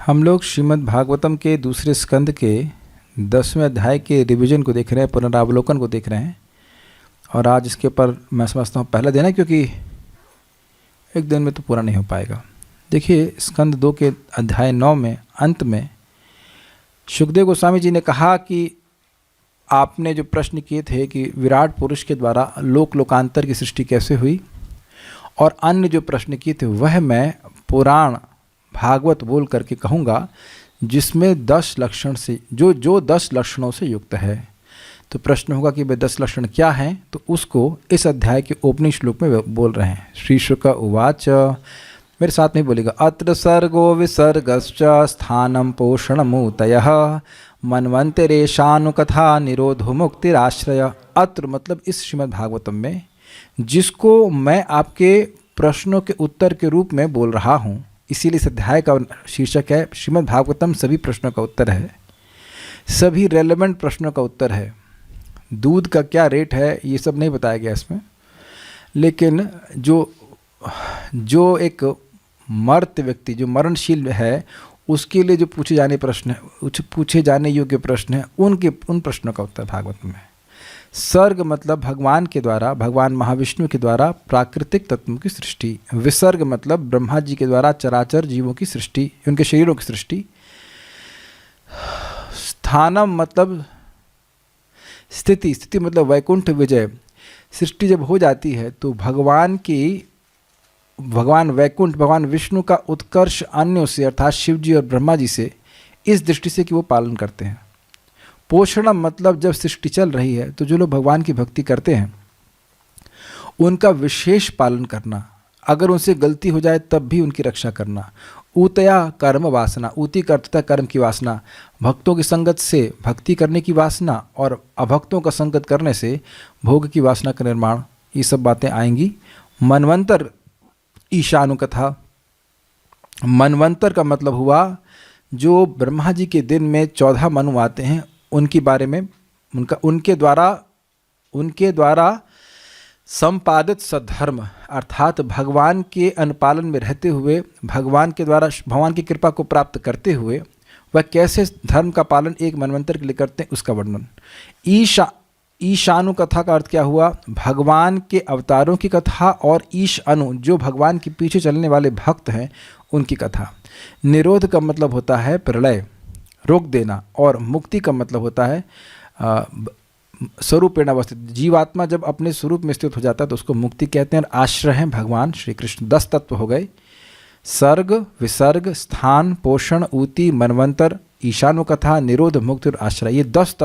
हम लोग श्रीमद् भागवतम के दूसरे स्कंद के 10वें अध्याय के रिवीजन को देख रहे हैं, पुनरावलोकन को देख रहे हैं। और आज इसके ऊपर मैं समझता हूँ पहला दिन है, क्योंकि एक दिन में तो पूरा नहीं हो पाएगा। देखिए, स्कंद 2 के अध्याय 9 में अंत में सुखदेव गोस्वामी जी ने कहा कि आपने जो प्रश्न किए थे कि विराट पुरुष के द्वारा लोकांतर की सृष्टि कैसे हुई, और अन्य जो प्रश्न किए थे वह मैं पुराण भागवत बोल करके कहूँगा, जिसमें 10 लक्षण से जो 10 लक्षणों से युक्त है। तो प्रश्न होगा कि वे 10 लक्षण क्या हैं, तो उसको इस अध्याय के ओपनिंग श्लोक में बोल रहे हैं। श्री शुक उवाच, मेरे साथ में बोलेगा, अत्र सर्गो विसर्गश्च स्थानम पोषणमूतयः मन्वंतरेशानुकथा निरोधो मुक्तिराश्रय। अत्र मतलब इस श्रीमद् भागवतम में, जिसको मैं आपके प्रश्नों के उत्तर के रूप में बोल रहा हूँ। इसीलिए इस अध्याय का शीर्षक है श्रीमद् भागवतम सभी प्रश्नों का उत्तर है, सभी रेलेवेंट प्रश्नों का उत्तर है। दूध का क्या रेट है ये सब नहीं बताया गया इसमें, लेकिन जो एक मर्त व्यक्ति जो मरणशील है उसके लिए जो पूछे जाने योग्य प्रश्न है, उन प्रश्नों का उत्तर भागवत में है। सर्ग मतलब भगवान के द्वारा, भगवान महाविष्णु के द्वारा प्राकृतिक तत्वों की सृष्टि। विसर्ग मतलब ब्रह्मा जी के द्वारा चराचर जीवों की सृष्टि, उनके शरीरों की सृष्टि। स्थानम मतलब स्थिति मतलब वैकुंठ विजय। सृष्टि जब हो जाती है तो भगवान वैकुंठ, भगवान विष्णु का उत्कर्ष अन्यों से अर्थात शिव जी और ब्रह्मा जी से, इस दृष्टि से कि वो पालन करते हैं। पोषणम मतलब जब सृष्टि चल रही है तो जो लोग भगवान की भक्ति करते हैं उनका विशेष पालन करना, अगर उनसे गलती हो जाए तब भी उनकी रक्षा करना। ऊतया कर्म वासना, ऊती करता कर्म की वासना, भक्तों की संगत से भक्ति करने की वासना और अभक्तों का संगत करने से भोग की वासना का निर्माण, ये सब बातें आएंगी। मनवंतर ईशानुकथा, मनवंतर का मतलब हुआ जो ब्रह्मा जी के दिन में 14 मनु आते हैं, उनके बारे में उनके द्वारा संपादित सद्धर्म, अर्थात भगवान के अनुपालन में रहते हुए, भगवान की कृपा को प्राप्त करते हुए वह कैसे धर्म का पालन एक मनवंतर के लिए करते हैं, उसका वर्णन। ईशानु कथा का अर्थ क्या हुआ? भगवान के अवतारों की कथा, और ईश अनु जो भगवान के पीछे चलने वाले भक्त हैं उनकी कथा। निरोध का मतलब होता है प्रलय, रोक देना, और मुक्ति का मतलब होता है स्वरूपेण अवस्थित। जीवात्मा जब अपने स्वरूप में स्थित हो जाता है तो उसको मुक्ति कहते हैं। आश्रय हैं भगवान श्री कृष्ण। 10 तत्व हो गए, सर्ग, विसर्ग, स्थान, पोषण, ऊति, मनवंतर, ईशानु कथा, निरोध, मुक्ति और आश्रय। ये 10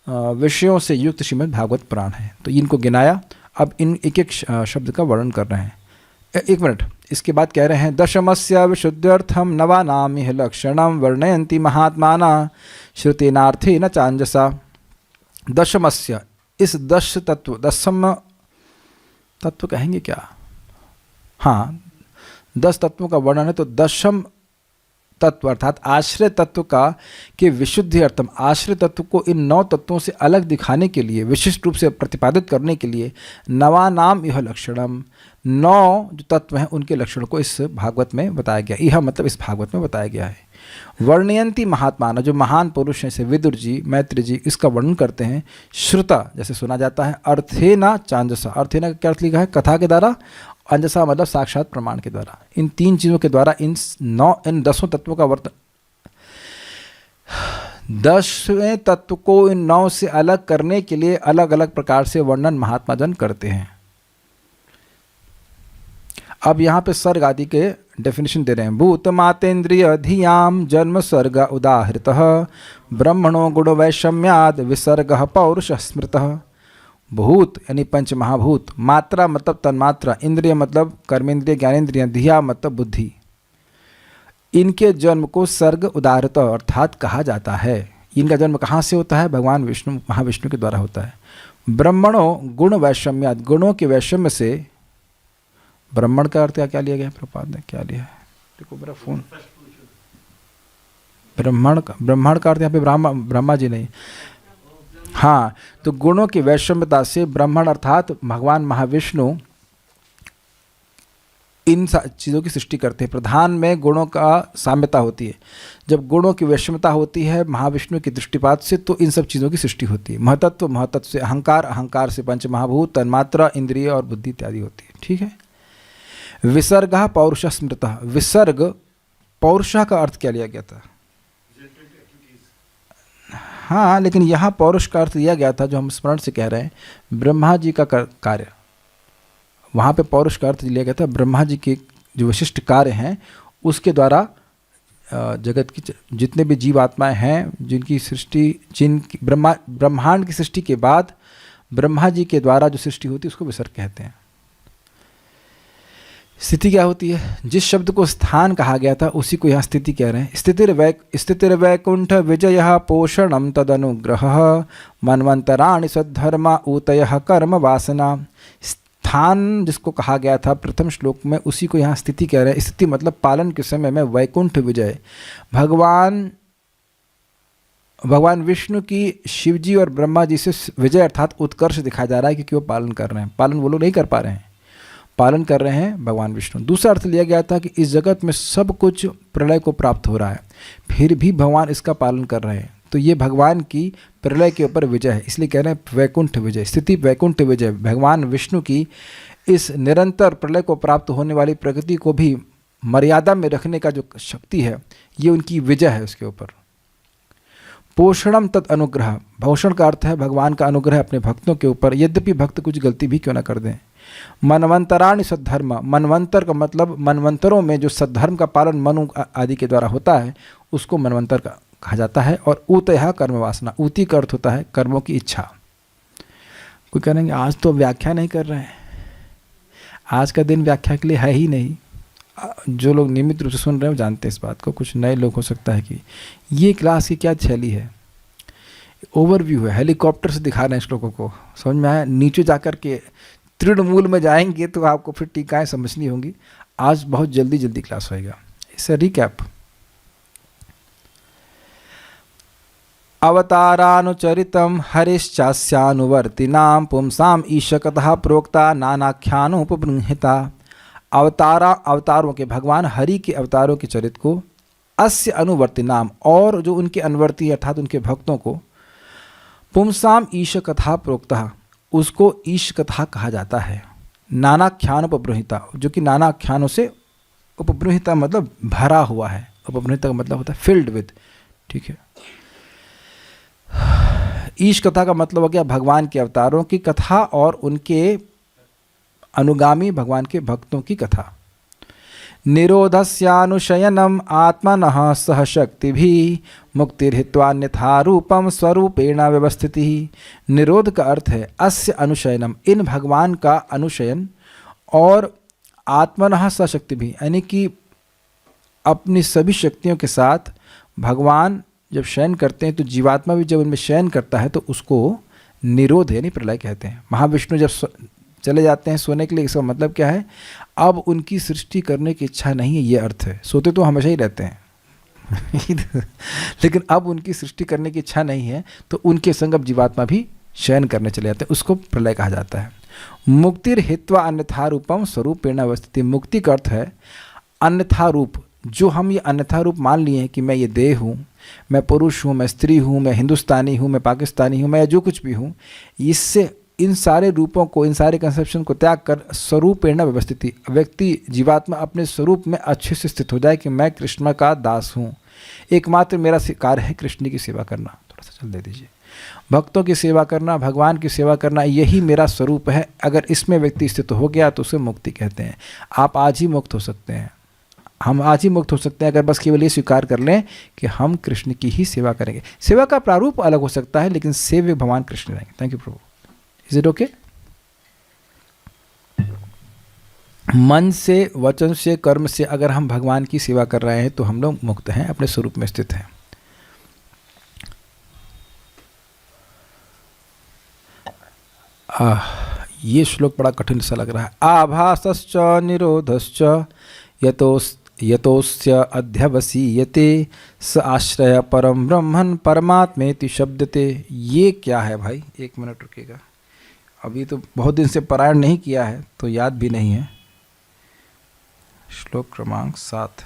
विषयों से युक्त श्रीमद् भागवत पुराण है। तो इनको गिनाया, अब इन एक शब्द का वर्णन कर रहे हैं। एक मिनट, इसके बाद कह रहे हैं, दशमस्य विशुद्ध्यर्थम नवानाम इह लक्षणम वर्णयन्ति महात्माना श्रुतेनार्थेन चांजसा। दशमस्य, इस 10 तत्व, 10 तत्व कहेंगे क्या? हाँ, 10 तत्वों का वर्णन है। तो 10 तत्व अर्थात आश्रय तत्व का के विशुद्धि अर्थम, आश्रय तत्व को इन 9 तत्वों से अलग दिखाने के लिए, विशिष्ट रूप से प्रतिपादित करने के लिए, नवानाम यह लक्षणम, 9 जो तत्व हैं उनके लक्षणों को इस भागवत में बताया गया। यह मतलब इस भागवत में बताया गया है। वर्णयंती महात्माना, जो महान पुरुष हैं, जैसे विदुर जी, मैत्री जी, इसका वर्णन करते हैं। श्रुता जैसे सुना जाता है, अर्थेना चांजसा, अर्थेना का क्या अर्थ लिखा है? कथा के द्वारा, अंजसा मतलब साक्षात प्रमाण के द्वारा। इन 3 चीज़ों के द्वारा इन 10 तत्वों का वर्तन, 10वें तत्व को इन 9 से अलग करने के लिए अलग अलग प्रकार से वर्णन महात्मा जन करते हैं। अब यहाँ पे सर्ग आदि के डेफिनेशन दे रहे हैं। भूत मातेन्द्रिय धियाम जन्म सर्ग उदाहृतः ब्रह्मणो गुण वैषम्याद विसर्गः पौरुष स्मृतः। भूत यानी पंच महाभूत, मात्रा मतलब तन्मात्रा, इंद्रिय मतलब कर्मेंद्रिय ज्ञानेन्द्रिय, धिया मतलब बुद्धि, इनके जन्म को सर्ग उदाहृत अर्थात कहा जाता है। इनका जन्म कहाँ से होता है? भगवान विष्णु, महाविष्णु के द्वारा होता है। ब्रह्मणों गुण वैषम्याद, गुणों के वैषम्य से। ब्राह्मण का अर्थ क्या लिया गया? प्रपात ने क्या लिया है? देखो मेरा फोन। ब्राह्मण का अर्थ यहाँ पे ब्रह्मा जी नहीं। हाँ, तो गुणों की वैषम्यता से ब्राह्मण अर्थात भगवान महाविष्णु इन चीज़ों की सृष्टि करते हैं। प्रधान में गुणों का साम्यता होती है, जब गुणों की वैषम्यता होती है महाविष्णु के दृष्टिपात से, तो इन सब चीज़ों की सृष्टि होती है। महतत्व महतत्व से, अहंकार अहंकार से, पंच महाभूत, तन्मात्रा, इंद्रिय और बुद्धि इत्यादि होती है। ठीक है। विसर्ग पौरुष स्मृत। विसर्ग पौरुष का अर्थ क्या लिया गया था? हाँ, लेकिन यहाँ पौरुष का अर्थ लिया गया था जो हम स्मरण से कह रहे हैं, ब्रह्मा जी का कार्य। वहाँ पे पौरुष का अर्थ लिया गया था ब्रह्मा जी के जो विशिष्ट कार्य हैं उसके द्वारा जगत की जितने भी जीव आत्माएँ हैं, जिनकी सृष्टि, जिनकी ब्रह्मांड की सृष्टि के बाद ब्रह्मा जी के द्वारा जो सृष्टि होती है उसको विसर्ग कहते हैं। स्थिति क्या होती है? जिस शब्द को स्थान कहा गया था उसी को यहाँ स्थिति कह रहे हैं। स्थितिर्वैकुंठ विजय पोषणम तदनुग्रह मन्वंतराणि सद्धर्मा ऊतयः कर्म वासना। स्थान जिसको कहा गया था प्रथम श्लोक में, उसी को यहाँ स्थिति कह रहे हैं। स्थिति मतलब पालन के समय में वैकुंठ विजय, भगवान विष्णु की शिव जी और ब्रह्मा जी से विजय अर्थात उत्कर्ष दिखाया जा रहा है, क्योंकि वो पालन कर रहे हैं। पालन वो लोग नहीं कर पा रहे हैं, पालन कर रहे हैं भगवान विष्णु। दूसरा अर्थ लिया गया था कि इस जगत में सब कुछ प्रलय को प्राप्त हो रहा है, फिर भी भगवान इसका पालन कर रहे हैं, तो ये भगवान की प्रलय के ऊपर विजय है, इसलिए कह रहे हैं वैकुंठ विजय। स्थिति वैकुंठ विजय, भगवान विष्णु की इस निरंतर प्रलय को प्राप्त होने वाली प्रकृति को भी मर्यादा में रखने का जो शक्ति है, ये उनकी विजय है उसके ऊपर। पोषणम तत् अनुग्रह, पोषण का अर्थ है भगवान का अनुग्रह अपने भक्तों के ऊपर, यद्यपि भक्त कुछ गलती भी क्यों ना कर दें। मनवंतराणि सद्धर्म, मनवंतर का मतलब मनवंतरों में जो सद्धर्म का पालन मनु आदि के द्वारा होता है उसको मनवंतर का कहा जाता है। और ऊतयः कर्म वासना, ऊति का अर्थ होता है कर्मों की इच्छा। कोई कहेंगे आज तो व्याख्या नहीं कर रहे हैं, आज का दिन व्याख्या के लिए है ही नहीं। जो लोग नियमित रूप से सुन रहे हैं वो जानते हैं इस बात को, कुछ नए लोग हो सकता है कि ये क्लास की क्या शैली है, ओवरव्यू है, हेलीकॉप्टर से दिखा रहे हैं श्लोकों को, समझ में आया? नीचे जाकर के तृणमूल में जाएंगे तो आपको फिर टीकाएं समझनी होंगी। आज बहुत जल्दी जल्दी क्लास होएगा। इससे रिकैप, अवतारानुचरितम हरिश्चास्यानुवर्तिनां पुंसाम ईशकतः प्रोक्ता नानाख्यानोपबृंहिता। अवतारों के, भगवान हरि के अवतारों के चरित्र को, अस्य अनुवर्ति नाम, और जो उनके अनुवर्ती अर्थात उनके भक्तों को, पुंसाम ईश कथा प्रोक्ता, उसको ईश कथा कहा जाता है। नानाख्यान उपबृंहिता, जो कि नाना आख्यानों से, उपबृंहिता मतलब भरा हुआ है, उपबृंहिता का मतलब होता है फिल्ड विद। ठीक है, ईश कथा का मतलब हो गया भगवान के अवतारों की कथा और उनके अनुगामी भगवान के भक्तों की कथा। निरोधस्यानुशयनम आत्मनः सह शक्तिभिः मुक्तिर्हित्वान्यथा रूपम स्वरूपेण व्यवस्थिति। निरोध का अर्थ है अस्य अनुशयनम, इन भगवान का अनुशयन, और आत्मनः सह शक्तिभिः, यानी कि अपनी सभी शक्तियों के साथ भगवान जब शयन करते हैं तो जीवात्मा भी जब उनमें शयन करता है तो उसको निरोध यानी प्रलय कहते हैं। महाविष्णु जब चले जाते हैं सोने के लिए, इसका मतलब क्या है? अब उनकी सृष्टि करने की इच्छा नहीं है, ये अर्थ है। सोते तो हमेशा ही रहते हैं लेकिन अब उनकी सृष्टि करने की इच्छा नहीं है, तो उनके संग अब जीवात्मा भी शयन करने चले जाते हैं, उसको प्रलय कहा जाता है। मुक्तिर हित्वा अन्यथा रूपम स्वरूपेण अवस्थिति। मुक्ति का अर्थ है अन्यथा रूप, जो हम ये अन्यथा रूप मान लिए हैं कि मैं ये देह हूँ, मैं पुरुष हूँ, मैं स्त्री हूँ, मैं हिंदुस्तानी हूँ, मैं पाकिस्तानी हूँ, मैं जो कुछ भी हूँ, इससे इन सारे रूपों को, इन सारे कंसेप्शन को त्याग कर स्वरूपेण व्यवस्थिति, व्यक्ति जीवात्मा अपने स्वरूप में अच्छे से स्थित हो जाए कि मैं कृष्ण का दास हूँ, एकमात्र मेरा कार्य है कृष्ण की सेवा करना। थोड़ा सा चल दे दीजिए। भक्तों की सेवा करना, भगवान की सेवा करना, यही मेरा स्वरूप है। अगर इसमें व्यक्ति स्थित हो गया तो उसे मुक्ति कहते हैं। आप आज ही मुक्त हो सकते हैं, हम आज ही मुक्त हो सकते हैं अगर बस केवल ये स्वीकार कर लें कि हम कृष्ण की ही सेवा करेंगे। सेवा का प्रारूप अलग हो सकता है, लेकिन सेव्य भगवान कृष्ण रहेंगे। Thank you Prabhu. Is it okay? मन से, वचन से, कर्म से अगर हम भगवान की सेवा कर रहे हैं तो हम लोग मुक्त हैं, अपने स्वरूप में स्थित हैं। ये श्लोक बड़ा कठिन सा लग रहा है। आभासश्च निरोधश्च यतोस्य अध्यवसीयते स आश्रय परम ब्रह्मन् परमात्मेति शब्दते। ये क्या है भाई? एक मिनट रुकिएगा, अभी तो बहुत दिन से पारायण नहीं किया है तो याद भी नहीं है। श्लोक क्रमांक 7।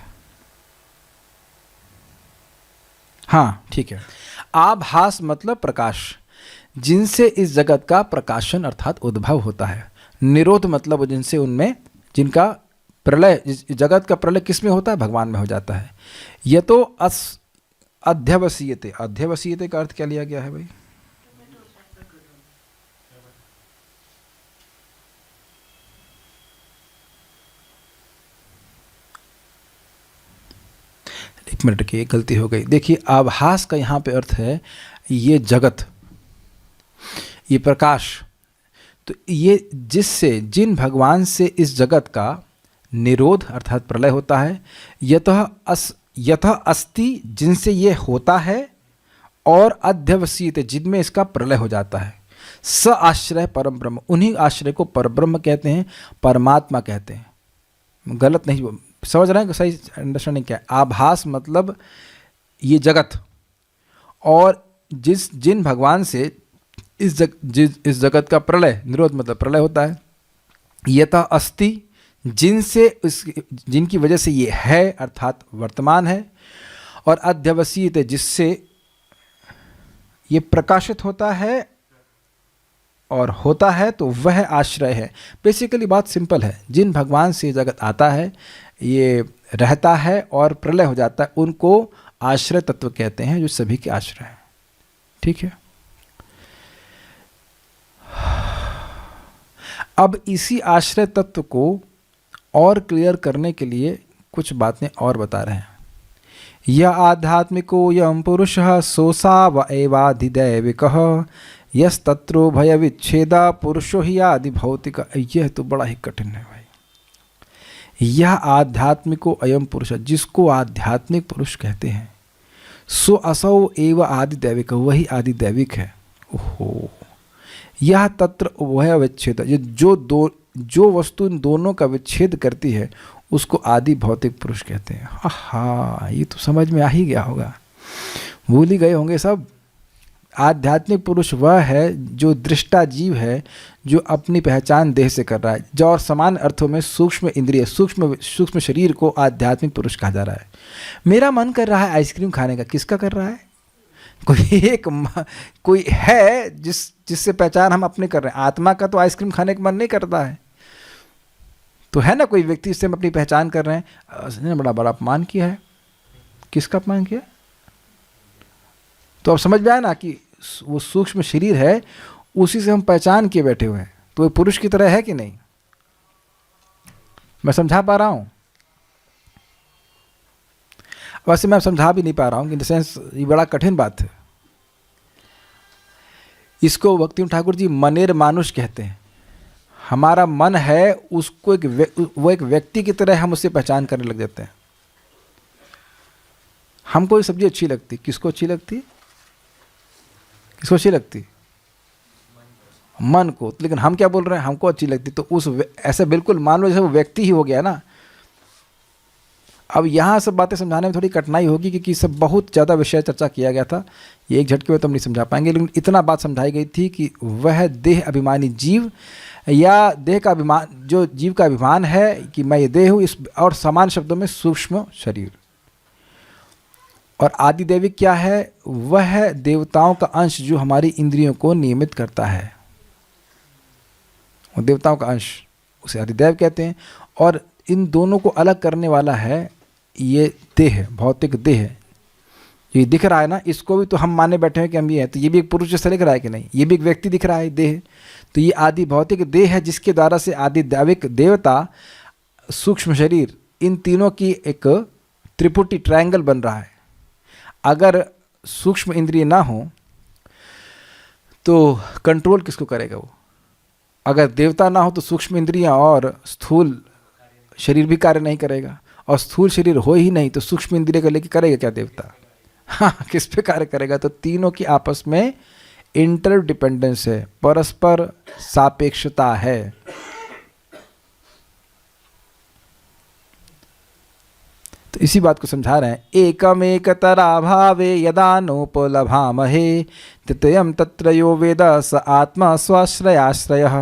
हाँ ठीक है। आभास मतलब प्रकाश, जिनसे इस जगत का प्रकाशन अर्थात उद्भव होता है। निरोध मतलब जिनसे उनमें जिनका प्रलय, जगत का प्रलय किस में होता है? भगवान में हो जाता है। यह तो अध्यवसीयते, अध्यवसीयते का अर्थ क्या लिया गया है भाई? एक मिनट की गलती हो गई। देखिए आभास का यहाँ पे अर्थ है ये जगत, ये प्रकाश। तो ये जिससे, जिन भगवान से इस जगत का निरोध अर्थात प्रलय होता है, यतः अस्ति जिनसे ये होता है, और अध्यवसीयते जिनमें इसका प्रलय हो जाता है। स आश्रय परम ब्रह्म, उन्हीं आश्रय को परब्रह्म कहते हैं, परमात्मा कहते हैं। गलत नहीं समझ रहे हैं? सही अंडरस्टैंडिंग क्या है? आभास मतलब ये जगत, और जिन भगवान से इस जगत का प्रलय, निरोध मतलब प्रलय होता है। यथा अस्ति जिनसे जिनकी वजह से ये है अर्थात वर्तमान है, और अध्यवसीयते जिससे ये प्रकाशित होता है और होता है, तो वह आश्रय है। बेसिकली बात सिंपल है, जिन भगवान से जगत आता है, ये रहता है और प्रलय हो जाता है, उनको आश्रय तत्व कहते हैं, जो सभी के आश्रय हैं। ठीक है। अब इसी आश्रय तत्व को और क्लियर करने के लिए कुछ बातें और बता रहे हैं। यह आध्यात्मिको यम पुरुषः सोसा व एवाधिदैविकः यस्तत्रो भय विच्छेदा पुरुषो ही आदि भौतिक। यह तो बड़ा ही कठिन है भाई। यह आध्यात्मिको अयम पुरुष, जिसको आध्यात्मिक पुरुष कहते हैं, सो असौ एव आदि दैविक, वही आदि दैविक है। ओहो। यह तत्र वह विच्छेद, जो वस्तु इन दोनों का विच्छेद करती है, उसको आदि भौतिक पुरुष कहते हैं। हाँ, ये तो समझ में आ ही गया होगा, भूल ही गए होंगे सब। आध्यात्मिक पुरुष वह है जो दृष्टा जीव है, जो अपनी पहचान देह से कर रहा है, जो और समान अर्थों में सूक्ष्म इंद्रिय, सूक्ष्म शरीर को आध्यात्मिक पुरुष कहा जा रहा है। मेरा मन कर रहा है आइसक्रीम खाने का, किसका कर रहा है? कोई है जिससे पहचान हम अपने कर रहे हैं। आत्मा का तो आइसक्रीम खाने का मन नहीं करता है, तो है ना कोई व्यक्ति जिससे हम अपनी पहचान कर रहे हैं। उसने बड़ा बड़ा अपमान किया है। किसका अपमान किया? तो अब समझ में आया ना कि वो सूक्ष्म शरीर है, उसी से हम पहचान किए बैठे हुए हैं। तो वो पुरुष की तरह है कि नहीं? मैं समझा पा रहा हूं? वैसे मैं समझा भी नहीं पा रहा हूं, इन द सेंस ये बड़ा कठिन बात है। इसको भक्तिविनोद ठाकुर जी मनेर मानुष कहते हैं। हमारा मन है, उसको वो एक व्यक्ति की तरह हम उससे पहचान करने लग जाते हैं। हमको ये सब्जी अच्छी लगती, किसको अच्छी लगती? किसको अच्छी लगती? मन को। लेकिन हम क्या बोल रहे हैं? हमको अच्छी लगती। तो उस ऐसे बिल्कुल मान लो जैसे वो व्यक्ति ही हो गया ना। अब यहाँ सब बातें समझाने में थोड़ी कठिनाई होगी, क्योंकि सब बहुत ज़्यादा विषय चर्चा किया गया था। ये एक झटके में तो हम नहीं समझा पाएंगे, लेकिन इतना बात समझाई गई थी कि वह देह अभिमानी जीव, या देह का अभिमान, जो जीव का अभिमान है कि मैं ये देह हूँ, इस और समान शब्दों में सूक्ष्म शरीर। और आदि दैविक क्या है? वह देवताओं का अंश जो हमारी इंद्रियों को नियमित करता है, वो देवताओं का अंश, उसे आदिदेव कहते हैं। और इन दोनों को अलग करने वाला है ये देह, भौतिक देह। ये दिख रहा है ना, इसको भी तो हम माने बैठे हैं कि हम ये हैं। तो ये भी एक पुरुष जैसा दिख रहा है कि नहीं? ये भी एक व्यक्ति दिख रहा है, देह। तो ये आदि भौतिक देह है, जिसके द्वारा से आदि दैविक देवता, सूक्ष्म शरीर, इन तीनों की एक त्रिपुटी, ट्रायंगल बन रहा है। अगर सूक्ष्म इंद्रिय ना हो तो कंट्रोल किसको करेगा वो? अगर देवता ना हो तो सूक्ष्म इंद्रियां और स्थूल शरीर भी कार्य नहीं करेगा, और स्थूल शरीर हो ही नहीं तो सूक्ष्म इंद्रिय को लेकर करेगा क्या देवता? हाँ, किस पे कार्य करेगा? तो तीनों की आपस में इंटरडिपेंडेंस है, परस्पर सापेक्षता है। तो इसी बात को समझा रहे हैं। एकमेकतराभावे यदा नोपलभामहे तृतीयं तत्र यो वेद स आत्मा स्वाश्रयाश्रयः।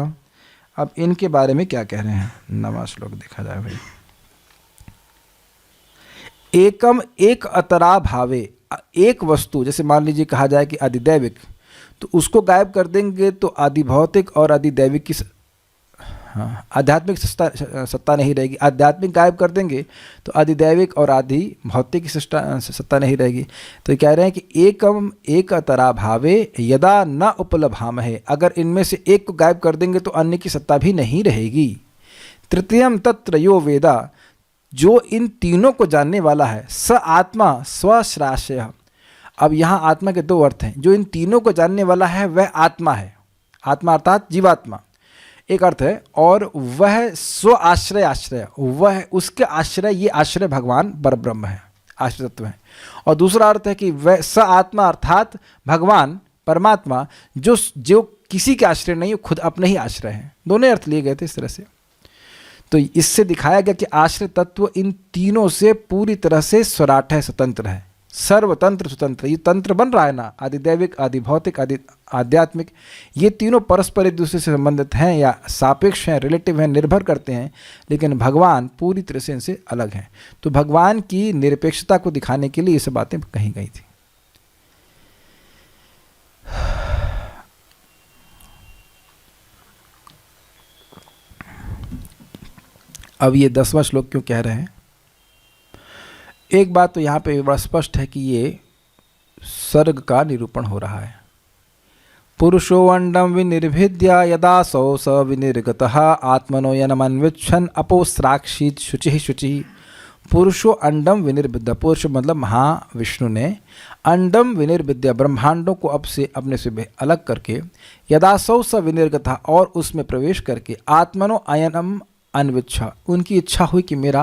अब इनके बारे में क्या कह रहे हैं? 9वां श्लोक देखा जाए भाई। एकम एक अतरा भावे, एक वस्तु जैसे मान लीजिए कहा जाए कि अधिदैविक, तो उसको गायब कर देंगे तो आदि भौतिक और आदि दैविक की आध्यात्मिक सत्ता नहीं रहेगी। आध्यात्मिक गायब कर देंगे तो आदिदैविक और आदि भौतिक की सत्ता नहीं रहेगी। तो ये कह रहे हैं कि एकम एक अतरा भावे यदा न उपलभामहे, अगर इनमें से एक को गायब कर देंगे तो अन्य की सत्ता भी नहीं रहेगी। तृतीयम तत्र यो वेदा, जो इन तीनों को जानने वाला है, स आत्मा स्वश्राशय। अब यहाँ आत्मा के दो अर्थ हैं। जो इन तीनों को जानने वाला है वह आत्मा है, आत्मा अर्थात जीवात्मा एक अर्थ है, और वह स्व आश्रय आश्रय, वह उसके आश्रय, ये आश्रय भगवान परब्रह्म है, आश्रय तत्व है। और दूसरा अर्थ है कि वह स आत्मा अर्थात भगवान परमात्मा जो किसी के आश्रय नहीं, खुद अपने ही आश्रय हैं। दोनों अर्थ लिए गए थे इस तरह से। तो इससे दिखाया गया कि आश्रय तत्व इन तीनों से पूरी तरह से स्वराट है, स्वतंत्र है, सर्वतंत्र स्वतंत्र। ये तंत्र बन रहा है ना, आदिदैविक, आदि भौतिक, आदि आध्यात्मिक, ये तीनों परस्पर एक दूसरे से संबंधित हैं या सापेक्ष हैं, रिलेटिव हैं, निर्भर करते हैं, लेकिन भगवान पूरी तरह से इनसे अलग हैं। तो भगवान की निरपेक्षता को दिखाने के लिए ये सब बातें कही गई थी। अब ये 10वां श्लोक क्यों कह रहे हैं? एक बात तो यहाँ पे बड़ा स्पष्ट है कि ये सर्ग का निरूपण हो रहा है। पुरुषो अंडम विनिर्भिद्या यदा सौ स विनिर्गतः आत्मनो यनमन्विच्छन् अपोस्राक्षित शुचि शुचि। पुरुषो अंडम विनिर्भिद्या, पुरुष मतलब महाविष्णु ने अंडम विनिर्भिद्या, ब्रह्मांडों को अब से अपने से अलग करके, यदा सौ स विनिर्गतः, और उसमें प्रवेश करके, आत्मनो अयनम अन्विच्छा, उनकी इच्छा हुई कि मेरा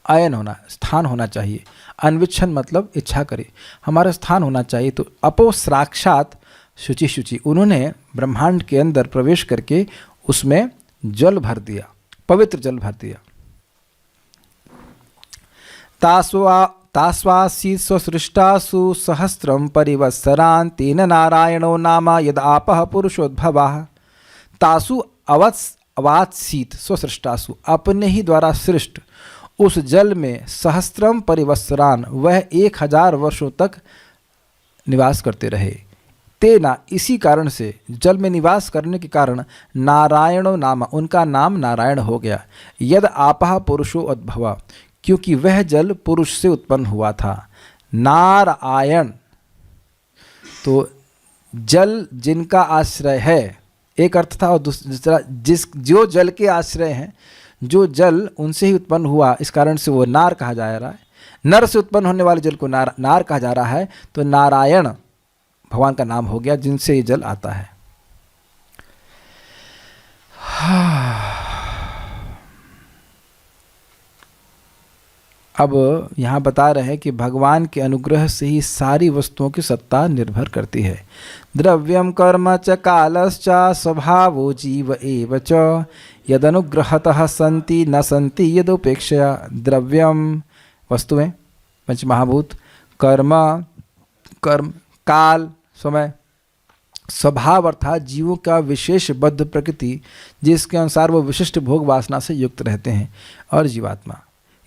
अयन होना, स्थान होना चाहिए। अन्विच्छन मतलब इच्छा करे, हमारा स्थान होना चाहिए। तो अपो साक्षात शुचि शुचि, उन्होंने ब्रह्मांड के अंदर प्रवेश करके उसमें जल भर दिया, पवित्र जल भर दिया। तास्वासी स्वसृष्टासु सहस्रम परिवत्सरान तेन नारायणो नामा यद आपः पुरुषोद्भवः। तासु अवात्सीत स्वसृष्टासु, अपने ही द्वारा सृष्ट उस जल में सहस्त्रम परिवत्सरान, वह 1000 वर्षों तक निवास करते रहे। तेना, इसी कारण से, जल में निवास करने के कारण, नारायणो नाम, उनका नाम नारायण हो गया। यद आपः पुरुषो उद्भवा, क्योंकि वह जल पुरुष से उत्पन्न हुआ था। नारायण, तो जल जिनका आश्रय है, एक अर्थ था, और दूसरा जो जल के आश्रय हैं, जो जल उनसे ही उत्पन्न हुआ, इस कारण से वो नार कहा जा रहा है। नर से उत्पन्न होने वाले जल को नार कहा जा रहा है। तो नारायण भगवान का नाम हो गया, जिनसे ये जल आता है। अब यहाँ बता रहे हैं कि भगवान के अनुग्रह से ही सारी वस्तुओं की सत्ता निर्भर करती है। द्रव्यम कर्म च कालश्च स्वभावो जीव एव च यदनुग्रहतः सन्ति न सन्ति यदुपेक्षया। द्रव्यम वस्तुएं, पंचमहाभूत, कर्म काल समय, स्वभाव अर्थात जीवों का विशेष बद्ध प्रकृति, जिसके अनुसार वो विशिष्ट भोग वासना से युक्त रहते हैं, और जीवात्मा,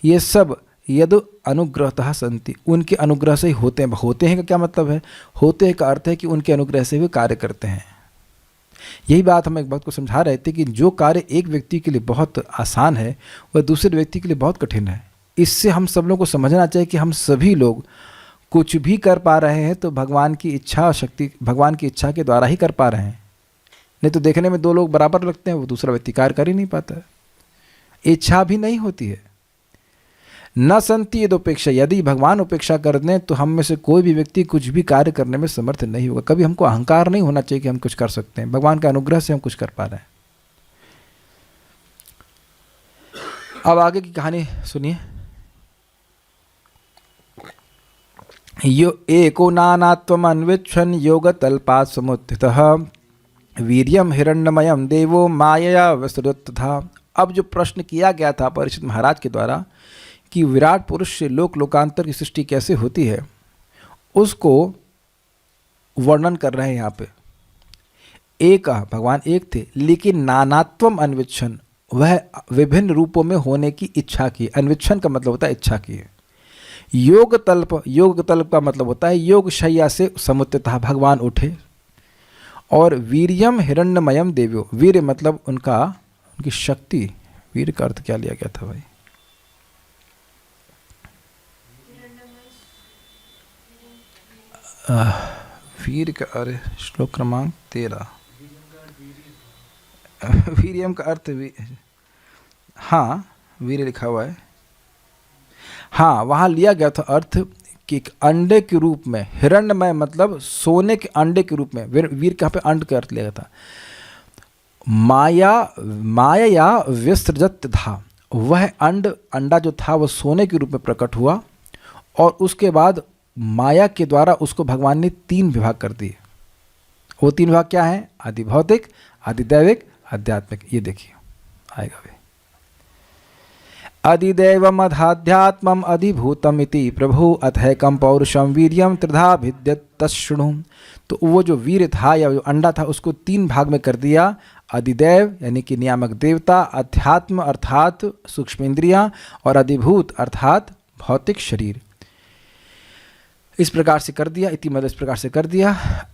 ये सब यदु अनुग्रहतः संति, उनके अनुग्रह से ही होते हैं। होते हैं का क्या मतलब है? होते हैं का अर्थ है कि उनके अनुग्रह से वे कार्य करते हैं। यही बात हम एक बात को समझा रहे थे कि जो कार्य एक व्यक्ति के लिए बहुत आसान है वह दूसरे व्यक्ति के लिए बहुत कठिन है। इससे हम सब लोगों को समझना चाहिए कि हम सभी लोग कुछ भी कर पा रहे हैं तो भगवान की इच्छा शक्ति, भगवान की इच्छा के द्वारा ही कर पा रहे हैं। नहीं तो देखने में दो लोग बराबर लगते हैं, वो दूसरा व्यक्ति कार्य कर ही नहीं पाता है, इच्छा भी नहीं होती है। न संति यदुपेक्षा, यदि भगवान उपेक्षा कर दें तो हम में से कोई भी व्यक्ति कुछ भी कार्य करने में समर्थ नहीं होगा। कभी हमको अहंकार नहीं होना चाहिए कि हम कुछ कर सकते हैं, भगवान के अनुग्रह से हम कुछ कर पा रहे हैं। अब आगे की कहानी सुनिए। यो एको नानात्वम अन्विच्छन् योगतल्पात् समुत्थितः वीर्यम हिरण्यमयम देवो मायया विस्तृत था। अब जो प्रश्न किया गया था परीक्षित महाराज के द्वारा कि विराट पुरुष से लोक लोकांतर की सृष्टि कैसे होती है, उसको वर्णन कर रहे हैं यहाँ पे। एक भगवान एक थे, लेकिन नानात्वम अन्विच्छन्, वह विभिन्न रूपों में होने की इच्छा की। अन्विच्छन् का मतलब होता है इच्छा की। योग तल्प का मतलब होता है योग शैया से समुत्थितः, भगवान उठे। और वीर्यम हिरण्यमयम देव्यो, वीर्य मतलब उनकी शक्ति। वीर का अर्थ क्या लिया गया था भाई? वीर का अर्थ श्लोक क्रमांक 13। वीर्यम का अर्थ हाँ वीर लिखा हुआ है। हाँ वहाँ लिया गया था अर्थ कि एक अंडे के रूप में, हिरण्यमय मतलब सोने के अंडे के रूप में, वीर कहाँ पे अंड का अर्थ लिया गया था। माया विसृजत था, वह अंडा जो था वह सोने के रूप में प्रकट हुआ और उसके बाद माया के द्वारा उसको भगवान ने 3 विभाग कर दिए। वो 3 विभाग क्या हैं? आदि भौतिक, आदि दैविक, आध्यात्मिक। ये देखिए आएगा भी। अधिदैवम अधाध्यात्मम अधिभूतम इति प्रभु अथैकम पौरुषम वीर्यम त्रिधा भिद्यत तशृणु। तो वो जो वीर था या जो अंडा था उसको 3 भाग में कर दिया। अधिदैव यानी कि नियामक देवता, अध्यात्म अर्थात सूक्ष्म इंद्रियां, और अधिभूत अर्थात भौतिक शरीर। इस प्रकार से कर दिया, इति मतलब इस प्रकार से कर दिया।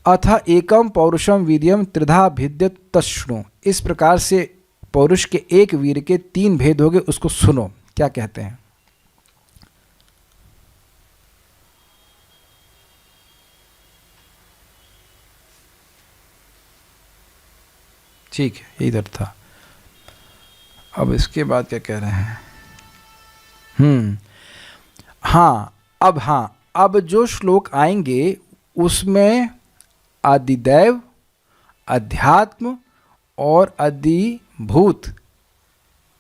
अथ एकम पौरुषम वीर्यम त्रिधा भिद्यत तशृणु, इस प्रकार से पौरुष के एक वीर के 3 भेद हो गए, उसको सुनो। क्या कहते हैं? ठीक है, ये इधर था। अब इसके बाद क्या कह रहे हैं? अब जो श्लोक आएंगे उसमें अधिदैव, अध्यात्म और अधिभूत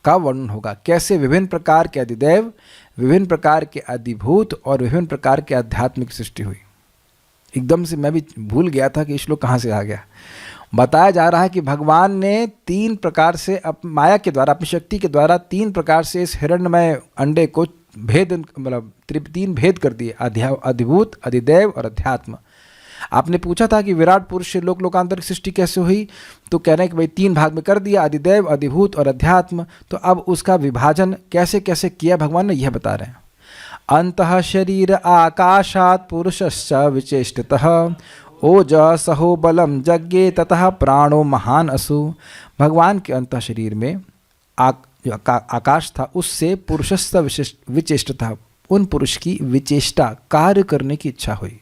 का वर्णन होगा। कैसे? विभिन्न प्रकार के अधिदैव, विभिन्न प्रकार के अधिभूत और विभिन्न प्रकार के अध्यात्म की सृष्टि हुई। एकदम से मैं भी भूल गया था कि श्लोक कहाँ से आ गया। बताया जा रहा है कि भगवान ने 3 प्रकार से माया के द्वारा, अपनी शक्ति के द्वारा 3 प्रकार से इस हिरण्यमय अंडे को भेद, मतलब 3 भेद कर दिए, अधिभूत, अधिदैव और अध्यात्म। आपने पूछा था कि विराट पुरुष से लोकांतर की सृष्टि कैसे हुई, तो कह रहे हैं कि भाई 3 भाग में कर दिया, अधिदैव, अधिभूत और अध्यात्म। तो अब उसका विभाजन कैसे कैसे किया भगवान ने, यह बता रहे हैं। अंतः शरीर आकाशात पुरुषश्च विचेष्टितः ओजसहो बलम यज्ञे ततः प्राणो महान असु। भगवान के अंतः शरीर में जो आकाश था उससे पुरुषस्थ विचेष्ट था, उन पुरुष की विचेष्टा, कार्य करने की इच्छा हुई।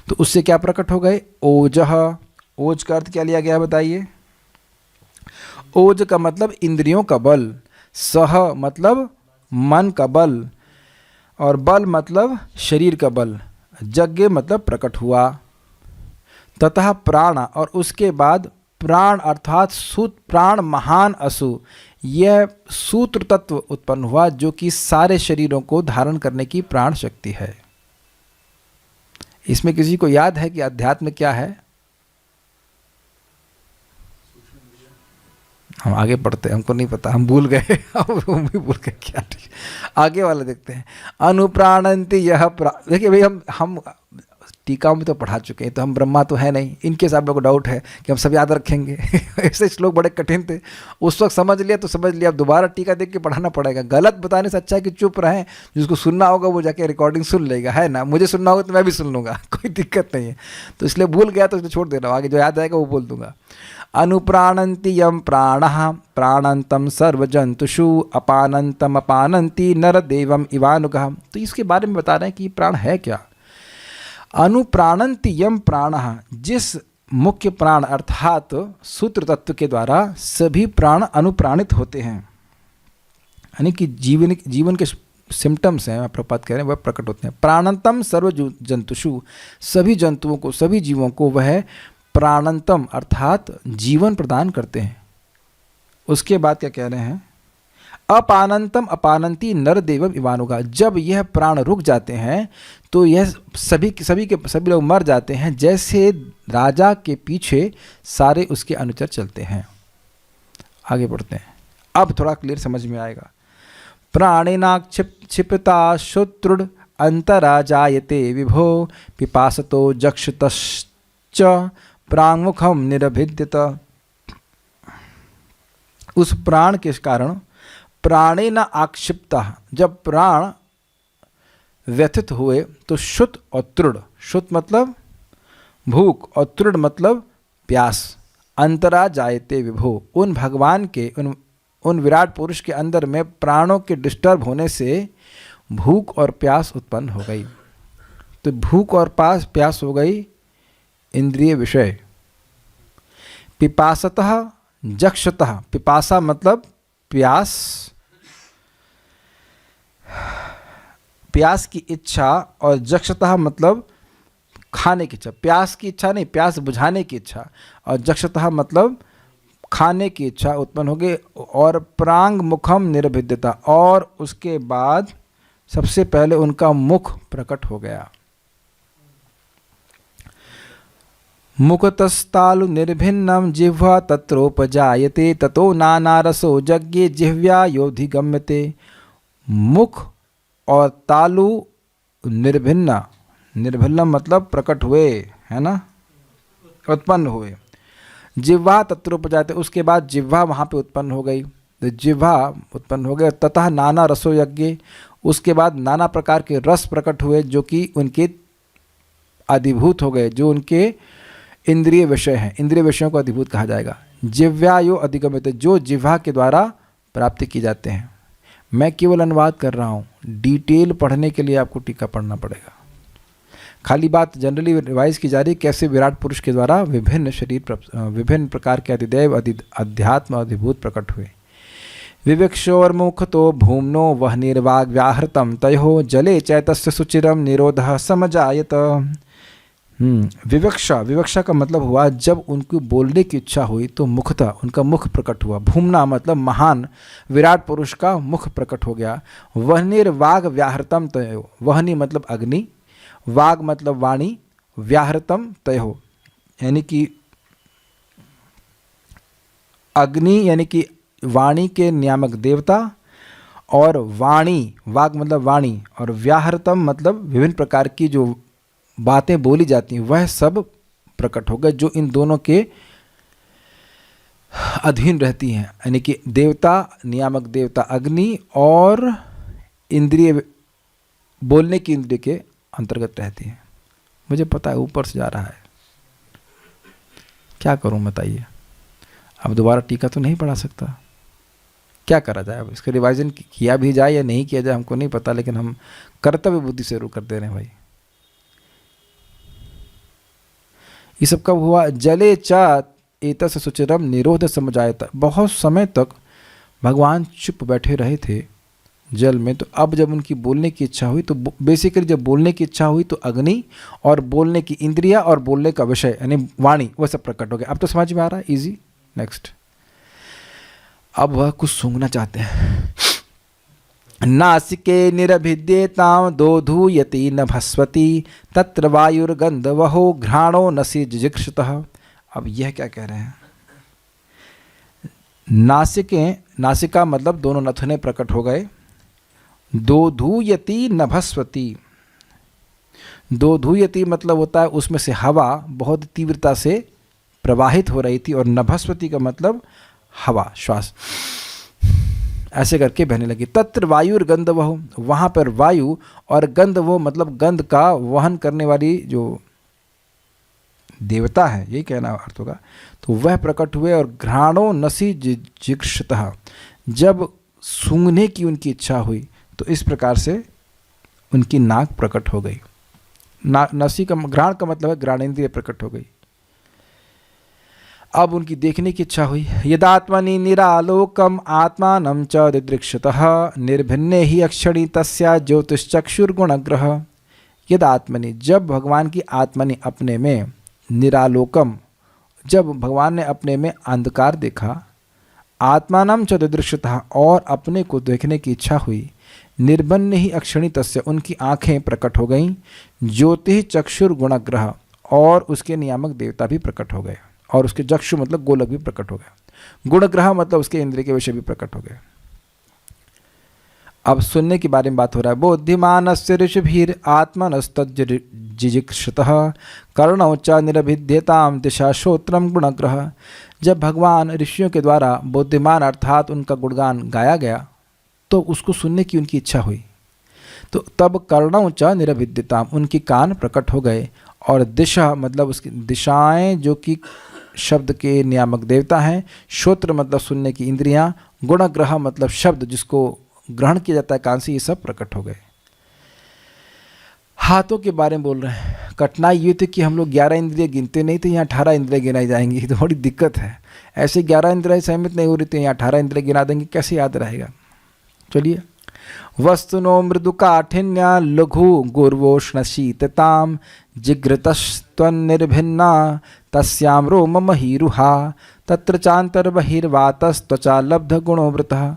तो उससे क्या प्रकट हो गए? ओजह। ओज का अर्थ क्या लिया गया बताइए? ओज का मतलब इंद्रियों का बल, सह मतलब मन का बल, और बल मतलब शरीर का बल, यज्ञ मतलब प्रकट हुआ। ततः प्राण, और उसके बाद प्राण अर्थात प्राण महान असु, यह सूत्र तत्व उत्पन्न हुआ जो कि सारे शरीरों को धारण करने की प्राण शक्ति है। इसमें किसी को याद है कि अध्यात्म क्या है? हम आगे पढ़ते हैं, हमको नहीं पता, हम भूल गए। हम भी भूल गए क्या। ठीक, आगे वाला देखते हैं। अनुप्राणंति यह देखिए भाई, हम टीका में तो पढ़ा चुके हैं, तो हम ब्रह्मा तो है नहीं। इनके आप लोगों को डाउट है कि हम सब याद रखेंगे। ऐसे श्लोक बड़े कठिन थे, उस वक्त समझ लिया तो समझ लिया, अब दोबारा टीका देख के पढ़ाना पड़ेगा। गलत बताने से अच्छा है कि चुप रहें, जिसको सुनना होगा वो जाके रिकॉर्डिंग सुन लेगा, है ना। मुझे सुनना होगा तो मैं भी सुन लूँगा, कोई दिक्कत नहीं है। तो इसलिए भूल गया तो छोड़ दे रहा हूँ, आगे जो याद आएगा वो बोल दूंगा। अनुप्राणन्ति यम प्राणः प्राणंतम सर्वजंतुषु अपानंतम अपानंति नर देवम इवानुगः। तो इसके बारे में बता रहे हैं कि प्राण है क्या। अनुप्राणन्ति यम प्राणः, जिस मुख्य प्राण अर्थात सूत्र तत्व के द्वारा सभी प्राण अनुप्राणित होते हैं, यानी कि जीवन के सिम्टम्स हैं, प्रपात कह रहे हैं, वह प्रकट होते हैं। प्राणंतम सर्व जंतुषु, सभी जंतुओं को, सभी जीवों को वह प्राणंतम अर्थात जीवन प्रदान करते हैं। उसके बाद क्या कह रहे हैं? अपानंतम अपानंती नर देवम इवानुगा, जब यह प्राण रुक जाते हैं तो यह सभी लोग मर जाते हैं, जैसे राजा के पीछे सारे उसके अनुचर चलते हैं। आगे बढ़ते हैं, अब थोड़ा क्लियर समझ में आएगा। प्राणिनाक क्षिप्ता शत्रुड अंतरा जायते विभो पिपासतो जक्षतश्च प्रांगमुखम निरभिद्यत। उस प्राण के कारण प्राणे न आक्षिप्ता, जब प्राण व्यथित हुए तो शुत और तृण, शुत मतलब भूख और तृण मतलब प्यास, अंतरा जायते विभो, उन भगवान के उन विराट पुरुष के अंदर में प्राणों के डिस्टर्ब होने से भूख और प्यास उत्पन्न हो गई। तो भूख और प्यास हो गई इंद्रिय विषय। पिपासतः जक्षतः, पिपासा मतलब प्यास, प्यास की इच्छा, और जक्षतः मतलब खाने की इच्छा, प्यास की इच्छा नहीं, प्यास बुझाने की इच्छा, और जक्षतः मतलब खाने की इच्छा उत्पन्न हो गई। और प्रांग मुखम निर्भिद्यता, और उसके बाद सबसे पहले उनका मुख प्रकट हो गया। मुखतस्तालु निर्भिन्नम जिह्वा तत्रोपजायते ततो नाना रसो यज्ञे जिह्व्या योधिगम्यते। मुख और तालु निर्भिन्न, निर्भिन्नम मतलब प्रकट हुए, है ना, उत्पन्न हुए। जिह्वा तत्रोपजायते, उसके बाद जिह्वा वहाँ पे उत्पन्न हो गई, तो जिह्वा उत्पन्न हो गए। ततः नाना रसो यज्ञ, उसके बाद नाना प्रकार के रस प्रकट हुए जो कि उनके अधिभूत हो गए, जो उनके इंद्रिय विषय हैं, इंद्रिय विषयों को अधिभूत कहा जाएगा। जिह्वायो अधिगम्यते, जो जिह्वा के द्वारा प्राप्ति की जाते हैं। मैं केवल अनुवाद कर रहा हूँ, डिटेल पढ़ने के लिए आपको टीका पढ़ना पड़ेगा। खाली बात जनरली रिवाइज की जा रही कैसे विराट पुरुष के द्वारा विभिन्न शरीर, विभिन्न प्रकार के अधिदैव अध्यात्म अधिभूत प्रकट हुए। विवक्षोर्मुख तो भूमनो वह निर्वाग व्याहृतम तयो जले चैतस्य सुचिरम निरोधः समजायत। विवक्षा, विवक्षा का मतलब हुआ जब उनको बोलने की इच्छा हुई तो मुखता उनका मुख प्रकट हुआ। भूमना मतलब महान विराट पुरुष का मुख प्रकट हो गया। वहनिर वाग व्याहृतम तयो, वहनी मतलब अग्नि, वाग मतलब वाणी, व्याहृतम तयो यानी कि अग्नि यानी कि वाणी के नियामक देवता, और वाणी, वाग मतलब वाणी, और व्याहृतम मतलब विभिन्न प्रकार की जो बातें बोली जाती हैं वह सब प्रकट हो गए जो इन दोनों के अधीन रहती हैं, यानी कि देवता, नियामक देवता अग्नि और इंद्रिय, बोलने की इंद्रिय के अंतर्गत रहती हैं। मुझे पता है ऊपर से जा रहा है, क्या करूं बताइए। अब दोबारा टीका तो नहीं पढ़ा सकता, क्या करा जाए। अब इसका रिवाइजन किया भी जाए या नहीं किया जाए हमको नहीं पता, लेकिन हम कर्तव्य बुद्धि से शुरू कर दे रहे हैं भाई। ये सब कब हुआ? जले च एतस्य सुचिरम निरोध समझायता। बहुत समय तक भगवान चुप बैठे रहे थे जल में, तो अब जब उनकी बोलने की इच्छा हुई तो बेसिकली जब बोलने की इच्छा हुई तो अग्नि और बोलने की इंद्रिया और बोलने का विषय यानी वाणी वह सब प्रकट हो गया। अब तो समझ में आ रहा है, इजी। नेक्स्ट, अब वह कुछ सूंघना चाहते हैं। नासिके निरभिद्येतां दोधूयति न भस्वती तत्र वायुर्गंधवहो घ्राणो नसि जिजिक्षुतः। अब यह क्या कह रहे हैं? नासिके, नासिका मतलब दोनों नथुने प्रकट हो गए। दोधूयति न भस्वती, दोधूयति मतलब होता है उसमें से हवा बहुत तीव्रता से प्रवाहित हो रही थी, और नभस्वती का मतलब हवा, श्वास ऐसे करके बहने लगी। तत्र वायुर गंधवह, वहाँ पर वायु और गंधवह मतलब गंध का वहन करने वाली जो देवता है, यही कहना अर्थ होगा, तो वह प्रकट हुए। और घ्राणो नसी जिक्षतः, जब सूंघने की उनकी इच्छा हुई तो इस प्रकार से उनकी नाक प्रकट हो गई। नसी का घ्राण का मतलब है घ्राणेन्द्रिय प्रकट हो गई। अब उनकी देखने की इच्छा हुई। यदात्मनि निरालोकम आत्मानं च दिदृक्षतः निर्भिन्ने ही अक्षणी तस्या ज्योतिश्चक्षुर्गुणग्रह। यदात्मनि, जब भगवान की आत्मनि अपने में, निरालोकम जब भगवान ने अपने में अंधकार देखा, आत्मानं च दिदृक्षतः और अपने को देखने की इच्छा हुई, निर्भिन्ने ही अक्षणी तस्य उनकी आँखें प्रकट हो गईं, ज्योति चक्षुर्गुणग्रह और उसके नियामक देवता भी प्रकट हो गए, और उसके चक्षु मतलब गोलक भी प्रकट हो गया, गुणग्रह मतलब उसके इंद्रिय के विषय भी प्रकट हो गए। अब सुनने के बारे में बात हो रहा है। बुद्धिमानस्य ऋषिभिर आत्मनस्तज्जिजिक्षतः कर्णौ च निरभिद्यतां दिशा श्रोत्रम गुणग्रह। जब भगवान ऋषियों के द्वारा बुद्धिमान अर्थात उनका गुणगान गाया गया तो उसको सुनने की उनकी इच्छा हुई। तो तब कर्णौ च निरभिद्यताम, उनकी कान प्रकट हो गए। और दिशा मतलब उसकी दिशाएं जो कि शब्द के नियामक देवता हैं, श्रोत्र मतलब सुनने की इंद्रियां, गुणग्रह मतलब शब्द जिसको ग्रहण किया जाता है कान से, ये सब प्रकट हो गए। हाथों के बारे में बोल रहे हैं। कठिनाई ये थी कि हम लोग 11 इंद्रिय गिनते नहीं थे, यहाँ 18 इंद्रिय गिनाई जाएंगी, तो बड़ी दिक्कत है। ऐसे 11 इंद्रिय सहमित नहीं हो रही थी, यहाँ 18 इंद्रिय गिना देंगे, कैसे याद रहेगा। चलिए, वस्तुनो मृदु काठिन्या लघु गुर्वोष्ण शीतताम जिघ्रतस्त्वन्निर्भिन्ना तस्याम रोम महीरुहा तत्र चांतर बहिर्वातस्त्वचा लब्ध गुणोवृतः।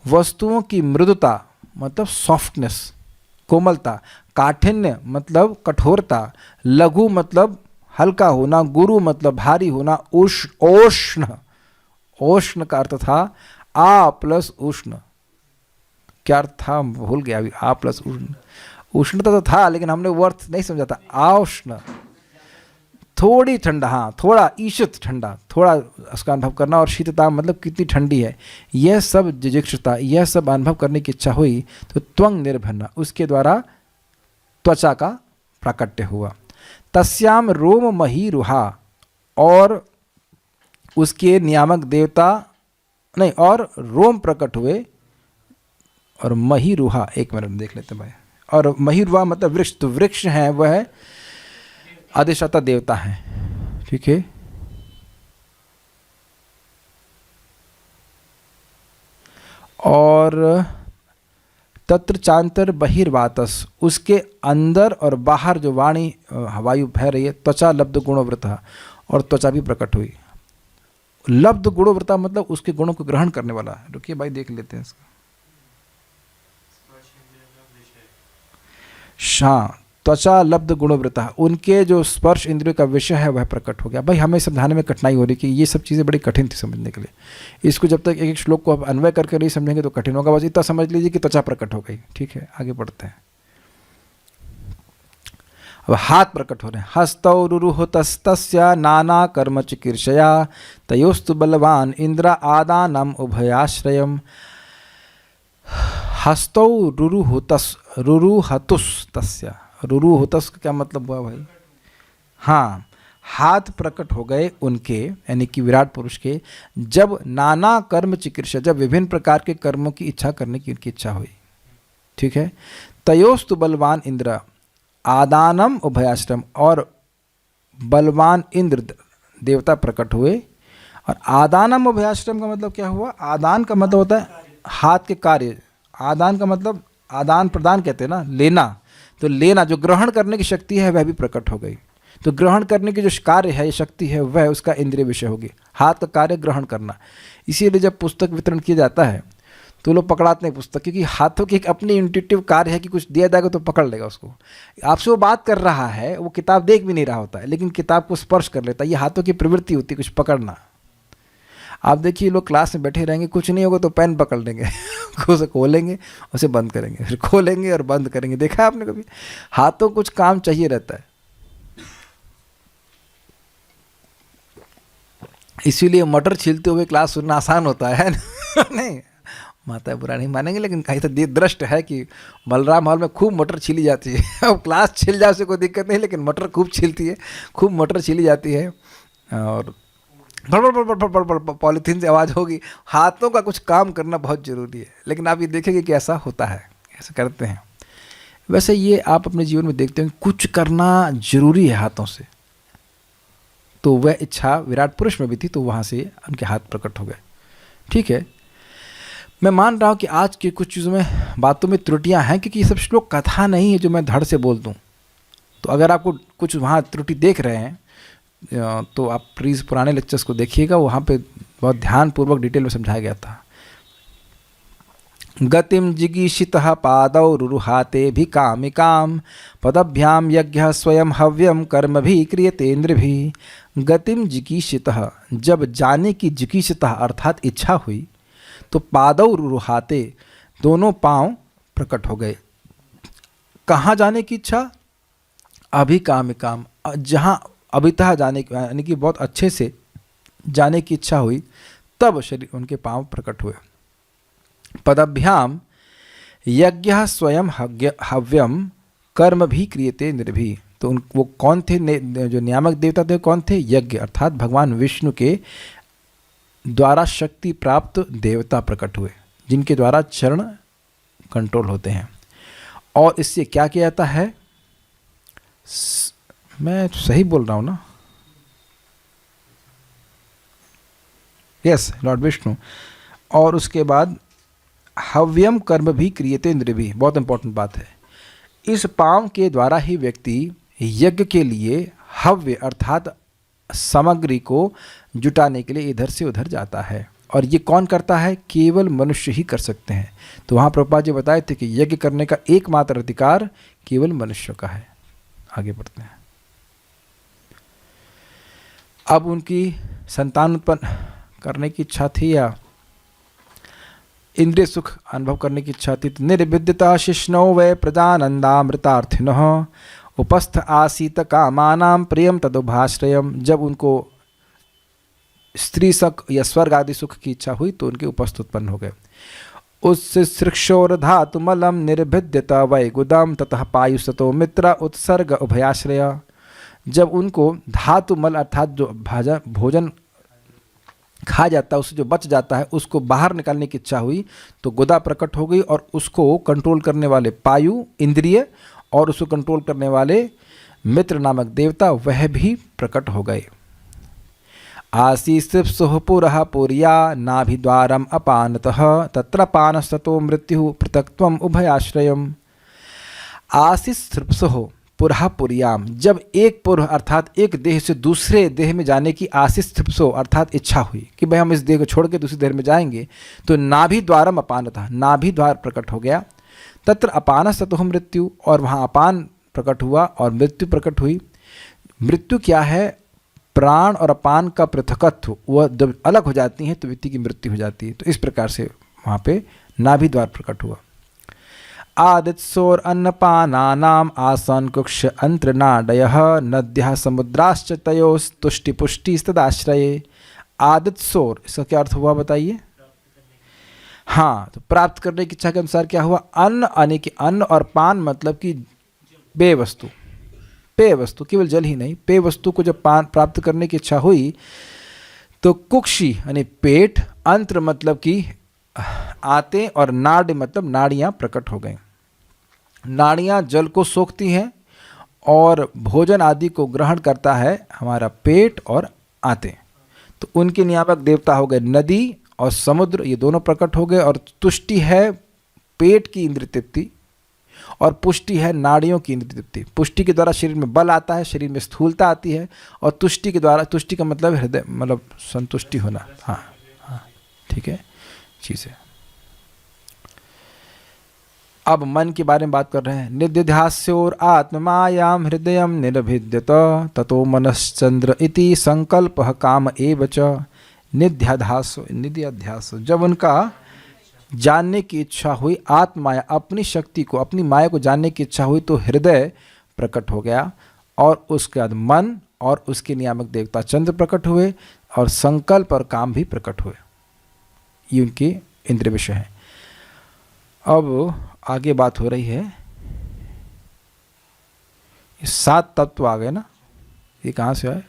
वस्तुओं की मृदुता मतलब सॉफ्टनेस, कोमलता, काठिन्य मतलब कठोरता, लघु मतलब हल्का होना, गुरु मतलब भारी होना, ओष्ण, ओष्ण का अर्थ था आ प्लस उष्ण। क्या अर्थ था भूल गया अभी, आ प्लस उष्ण। उष्णता तो था लेकिन हमने वो अर्थ नहीं समझा था। आउष्ण थोड़ी ठंडा, हाँ थोड़ा, ईशित ठंडा, थोड़ा उसका अनुभव करना। और शीतता मतलब कितनी ठंडी है, यह सब जिजिक्षुता, यह सब अनुभव करने की इच्छा हुई तो त्वंग निर्भरना, उसके द्वारा त्वचा का प्राकट्य हुआ। तस्याम रोम महीरुहा, और उसके नियामक देवता नहीं, और रोम प्रकट हुए। और महीरुहा, एक मिनट देख लेते हैं भाई। और महीरुहा मतलब वृक्ष, तो वृक्ष है वह अधिष्ठाता देवता है, ठीक है। और तत्र चांतर बहिर्वातस, उसके अंदर और बाहर जो वाणी वायु बह रही है। त्वचा लब्ध गुणोवृता, और त्वचा भी प्रकट हुई। लब्ध गुणोवृता मतलब उसके गुणों को ग्रहण करने वाला। रुकिए भाई देख लेते हैं इसका। हाँ, त्वचा लब्ध गुणोवृता, उनके जो स्पर्श इंद्रियों का विषय है वह प्रकट हो गया। भाई हमें समझाने में कठिनाई हो रही कि ये सब चीज़ें बड़ी कठिन थी समझने के लिए। इसको जब तक एक एक श्लोक को आप अन्वय करके नहीं समझेंगे तो कठिन होगा। बस इतना समझ लीजिए कि त्वचा प्रकट हो गई, ठीक है। आगे बढ़ते हैं। अब हाथ प्रकट हो रहे हैं। हस्तौ रुरुहतस्तस्य नाना कर्म चिकीर्षया तयोस्तु बलवान इंद्र आदानम उभयाश्रयम। हस्तौ रुरुहतुस तस्य, रुरुहतस का क्या मतलब हुआ भाई? हाँ, हाथ प्रकट हो गए उनके, यानी कि विराट पुरुष के, जब नाना कर्म चिकीर्षा, जब विभिन्न प्रकार के कर्मों की इच्छा करने की उनकी इच्छा हुई, ठीक है। तयोस्तु बलवान इंद्र आदानम उभयाश्रम, और बलवान इंद्र देवता प्रकट हुए। और आदानम उभयाश्रम का मतलब क्या हुआ? आदान का मतलब होता है हाथ के कार्य, आदान का मतलब आदान प्रदान कहते हैं ना, लेना। तो लेना, जो ग्रहण करने की शक्ति है वह भी प्रकट हो गई। तो ग्रहण करने की जो कार्य है, ये शक्ति है, वह उसका इंद्रिय विषय होगी। हाथ का कार्य ग्रहण करना। इसीलिए जब पुस्तक वितरण किया जाता है तो लोग पकड़ाते हैं पुस्तक, क्योंकि हाथों की एक अपनी इंट्यूटिव कार्य है कि कुछ दिया जाएगा तो पकड़ लेगा उसको। आपसे वो बात कर रहा है, वो किताब देख भी नहीं रहा होता है, लेकिन किताब को स्पर्श कर लेता है। ये हाथों की प्रवृत्ति होती है कुछ पकड़ना। आप देखिए, लोग क्लास में बैठे रहेंगे, कुछ नहीं होगा तो पेन पकड़ लेंगे उसे खोलेंगे, उसे बंद करेंगे, फिर खोलेंगे और बंद करेंगे। देखा है आपने कभी? हाथों कुछ काम चाहिए रहता है। इसीलिए मटर छीलते हुए क्लास सुनना आसान होता है नहीं, माता बुरा नहीं मानेंगे, लेकिन कहीं तो दृष्ट है कि बलराम हॉल में खूब मटर छीली जाती है। अब क्लास छिल जाए से कोई दिक्कत नहीं, लेकिन मटर खूब छिलती है, खूब मटर छीली जाती है, और पॉलीथीन से आवाज़ होगी। हाथों का कुछ काम करना बहुत ज़रूरी है, लेकिन आप ये देखेंगे कि ऐसा होता है, ऐसा करते हैं। वैसे ये आप अपने जीवन में देखते हैं, कुछ करना जरूरी है हाथों से। तो वह इच्छा विराट पुरुष में भी थी, तो वहाँ से उनके हाथ प्रकट हो गए, ठीक है। मैं मान रहा हूँ कि आज की कुछ चीज़ों में, बातों में त्रुटियाँ हैं, क्योंकि ये सब श्लोक कथा नहीं है जो मैं धड़ से बोल दूँ। तो अगर आपको कुछ वहाँ त्रुटि देख रहे हैं तो आप प्लीज़ पुराने लेक्चर्स को देखिएगा, वहाँ पे बहुत ध्यानपूर्वक डिटेल में समझाया गया था। गतिम जिगीषितः पादौ रुरुहाते भी कामिकाम पदभ्याम यज्ञ स्वयं हव्यम कर्म भी क्रियते इंद्रिभिः। गतिम जिगीषितः, जब जाने की जिगीषितः अर्थात इच्छा हुई, तो पादौ रुरुहाते, दोनों पांव प्रकट हो गए। कहाँ जाने की इच्छा? अभिकामिकाम, जहाँ अभितः जाने की, यानी कि बहुत अच्छे से जाने की इच्छा हुई, तब शरीर उनके पांव प्रकट हुए। पदभ्याम यज्ञ स्वयं हव्यम कर्म भी क्रियते निर्भी। तो वो कौन थे, जो नियामक देवता थे कौन थे? यज्ञ, अर्थात भगवान विष्णु के द्वारा शक्ति प्राप्त देवता प्रकट हुए, जिनके द्वारा चरण कंट्रोल होते हैं। और इससे क्या किया जाता है? मैं सही बोल रहा हूँ ना? Yes, Lord Vishnu. और उसके बाद हव्यम कर्म भी क्रियते निर्भी, बहुत इंपॉर्टेंट बात है। इस पांव के द्वारा ही व्यक्ति यज्ञ के लिए हव्य अर्थात सामग्री को जुटाने के लिए इधर से उधर जाता है। और ये कौन करता है? केवल मनुष्य ही कर सकते हैं। तो वहाँ प्रभुपाद जी बताए थे कि यज्ञ करने का एकमात्र अधिकार केवल मनुष्य का है। आगे बढ़ते हैं। अब उनकी संतान उत्पन्न करने की इच्छा थी या इंद्रिय सुख अनुभव करने की इच्छा थी। तो निर्विद्यता शिष्णो वै प्रजानंदामृतार्थिनः उपस्थ आसीत कामानां प्रियम तदुभाश्रयम। जब उनको स्त्री सुख या स्वर्ग आदि सुख की इच्छा हुई तो उनके उपस्थ उत्पन्न हो गए। उत्सृक्षोर्धातुमलम निर्भिद्यत वै गुदम ततः पायुसतो मित्र उत्सर्ग उभयाश्रय। जब उनको धातुमल अर्थात जो भोजन खा जाता है उससे जो बच जाता है उसको बाहर निकालने की इच्छा हुई तो गुदा प्रकट हो गई और उसको कंट्रोल करने वाले पायु इंद्रिय और उसको कंट्रोल करने वाले मित्र नामक देवता वह भी प्रकट हो गए। आसीस्सुः पुरः पुर्या नाभिद्वारम अपानतः तत्र पानस्ततो मृत्यु पृथक्त्वम उभयाश्रयम। आसीस्सुः पुरः पुर्याम, जब एक पुरः अर्थात एक देह से दूसरे देह में जाने की आसीस्सुः अर्थात इच्छा हुई कि भाई हम इस देह को छोड़ के दूसरी देह में जाएंगे, तो नाभिद्वारम अपानतः, नाभि द्वार प्रकट हो गया। तत्र अपानस्ततो मृत्यु, और वहाँ अपान प्रकट हुआ और मृत्यु प्रकट हुई। मृत्यु क्या है? प्राण और अपान का पृथकत्व, वह जब अलग हो जाती हैं तो व्यक्ति की मृत्यु हो जाती है। तो इस प्रकार से वहाँ पे नाभि द्वार प्रकट हुआ। आदित्सोर अन्नपानानाम आसन कुक्ष अंत्रनाडयः नद्यः समुद्राश्च तयोस्तुष्टिपुष्टिस्तदाश्रये। आदित्सोर, इसका क्या अर्थ हुआ बताइए? हाँ, तो प्राप्त करने की इच्छा के अनुसार क्या हुआ? अन्न, यानी कि अन्न, और पान मतलब कि पेय वस्तु, पेय वस्तु, केवल जल ही नहीं, पेय वस्तु को जब पान प्राप्त करने की इच्छा हुई तो कुक्षी यानी पेट, अंत्र मतलब कि आते, और नाड़ मतलब नाड़ियाँ प्रकट हो गई। नाड़ियाँ जल को सोखती हैं और भोजन आदि को ग्रहण करता है हमारा पेट और आते। तो उनके नियामक देवता हो गए नदी और समुद्र, ये दोनों प्रकट हो गए। और तुष्टि है पेट की इंद्रिय तृप्ति और पुष्टि है नाड़ियों की इंद्रिय तृप्ति। पुष्टि के द्वारा शरीर में बल आता है, शरीर में स्थूलता आती है, और तुष्टि के द्वारा, तुष्टि का मतलब हृदय मतलब संतुष्टि होना। हाँ हाँ, ठीक है चीज़ है। अब मन के बारे में बात कर रहे हैं। निध्यध्यास्योर आत्मायाम हृदयम निर्भिद्यत ततो मनश्चंद्र इति संकल्पः काम एव च। निध्याध्यास, जब उनका जानने की इच्छा हुई आत्माया, अपनी शक्ति को, अपनी माया को जानने की इच्छा हुई तो हृदय प्रकट हो गया, और उसके बाद मन और उसके नियामक देवता चंद्र प्रकट हुए, और संकल्प और काम भी प्रकट हुए। ये उनके इंद्रिय विषय हैं। अब आगे बात हो रही है, ये 7 तत्व आ गए ना, ये कहाँ से आए?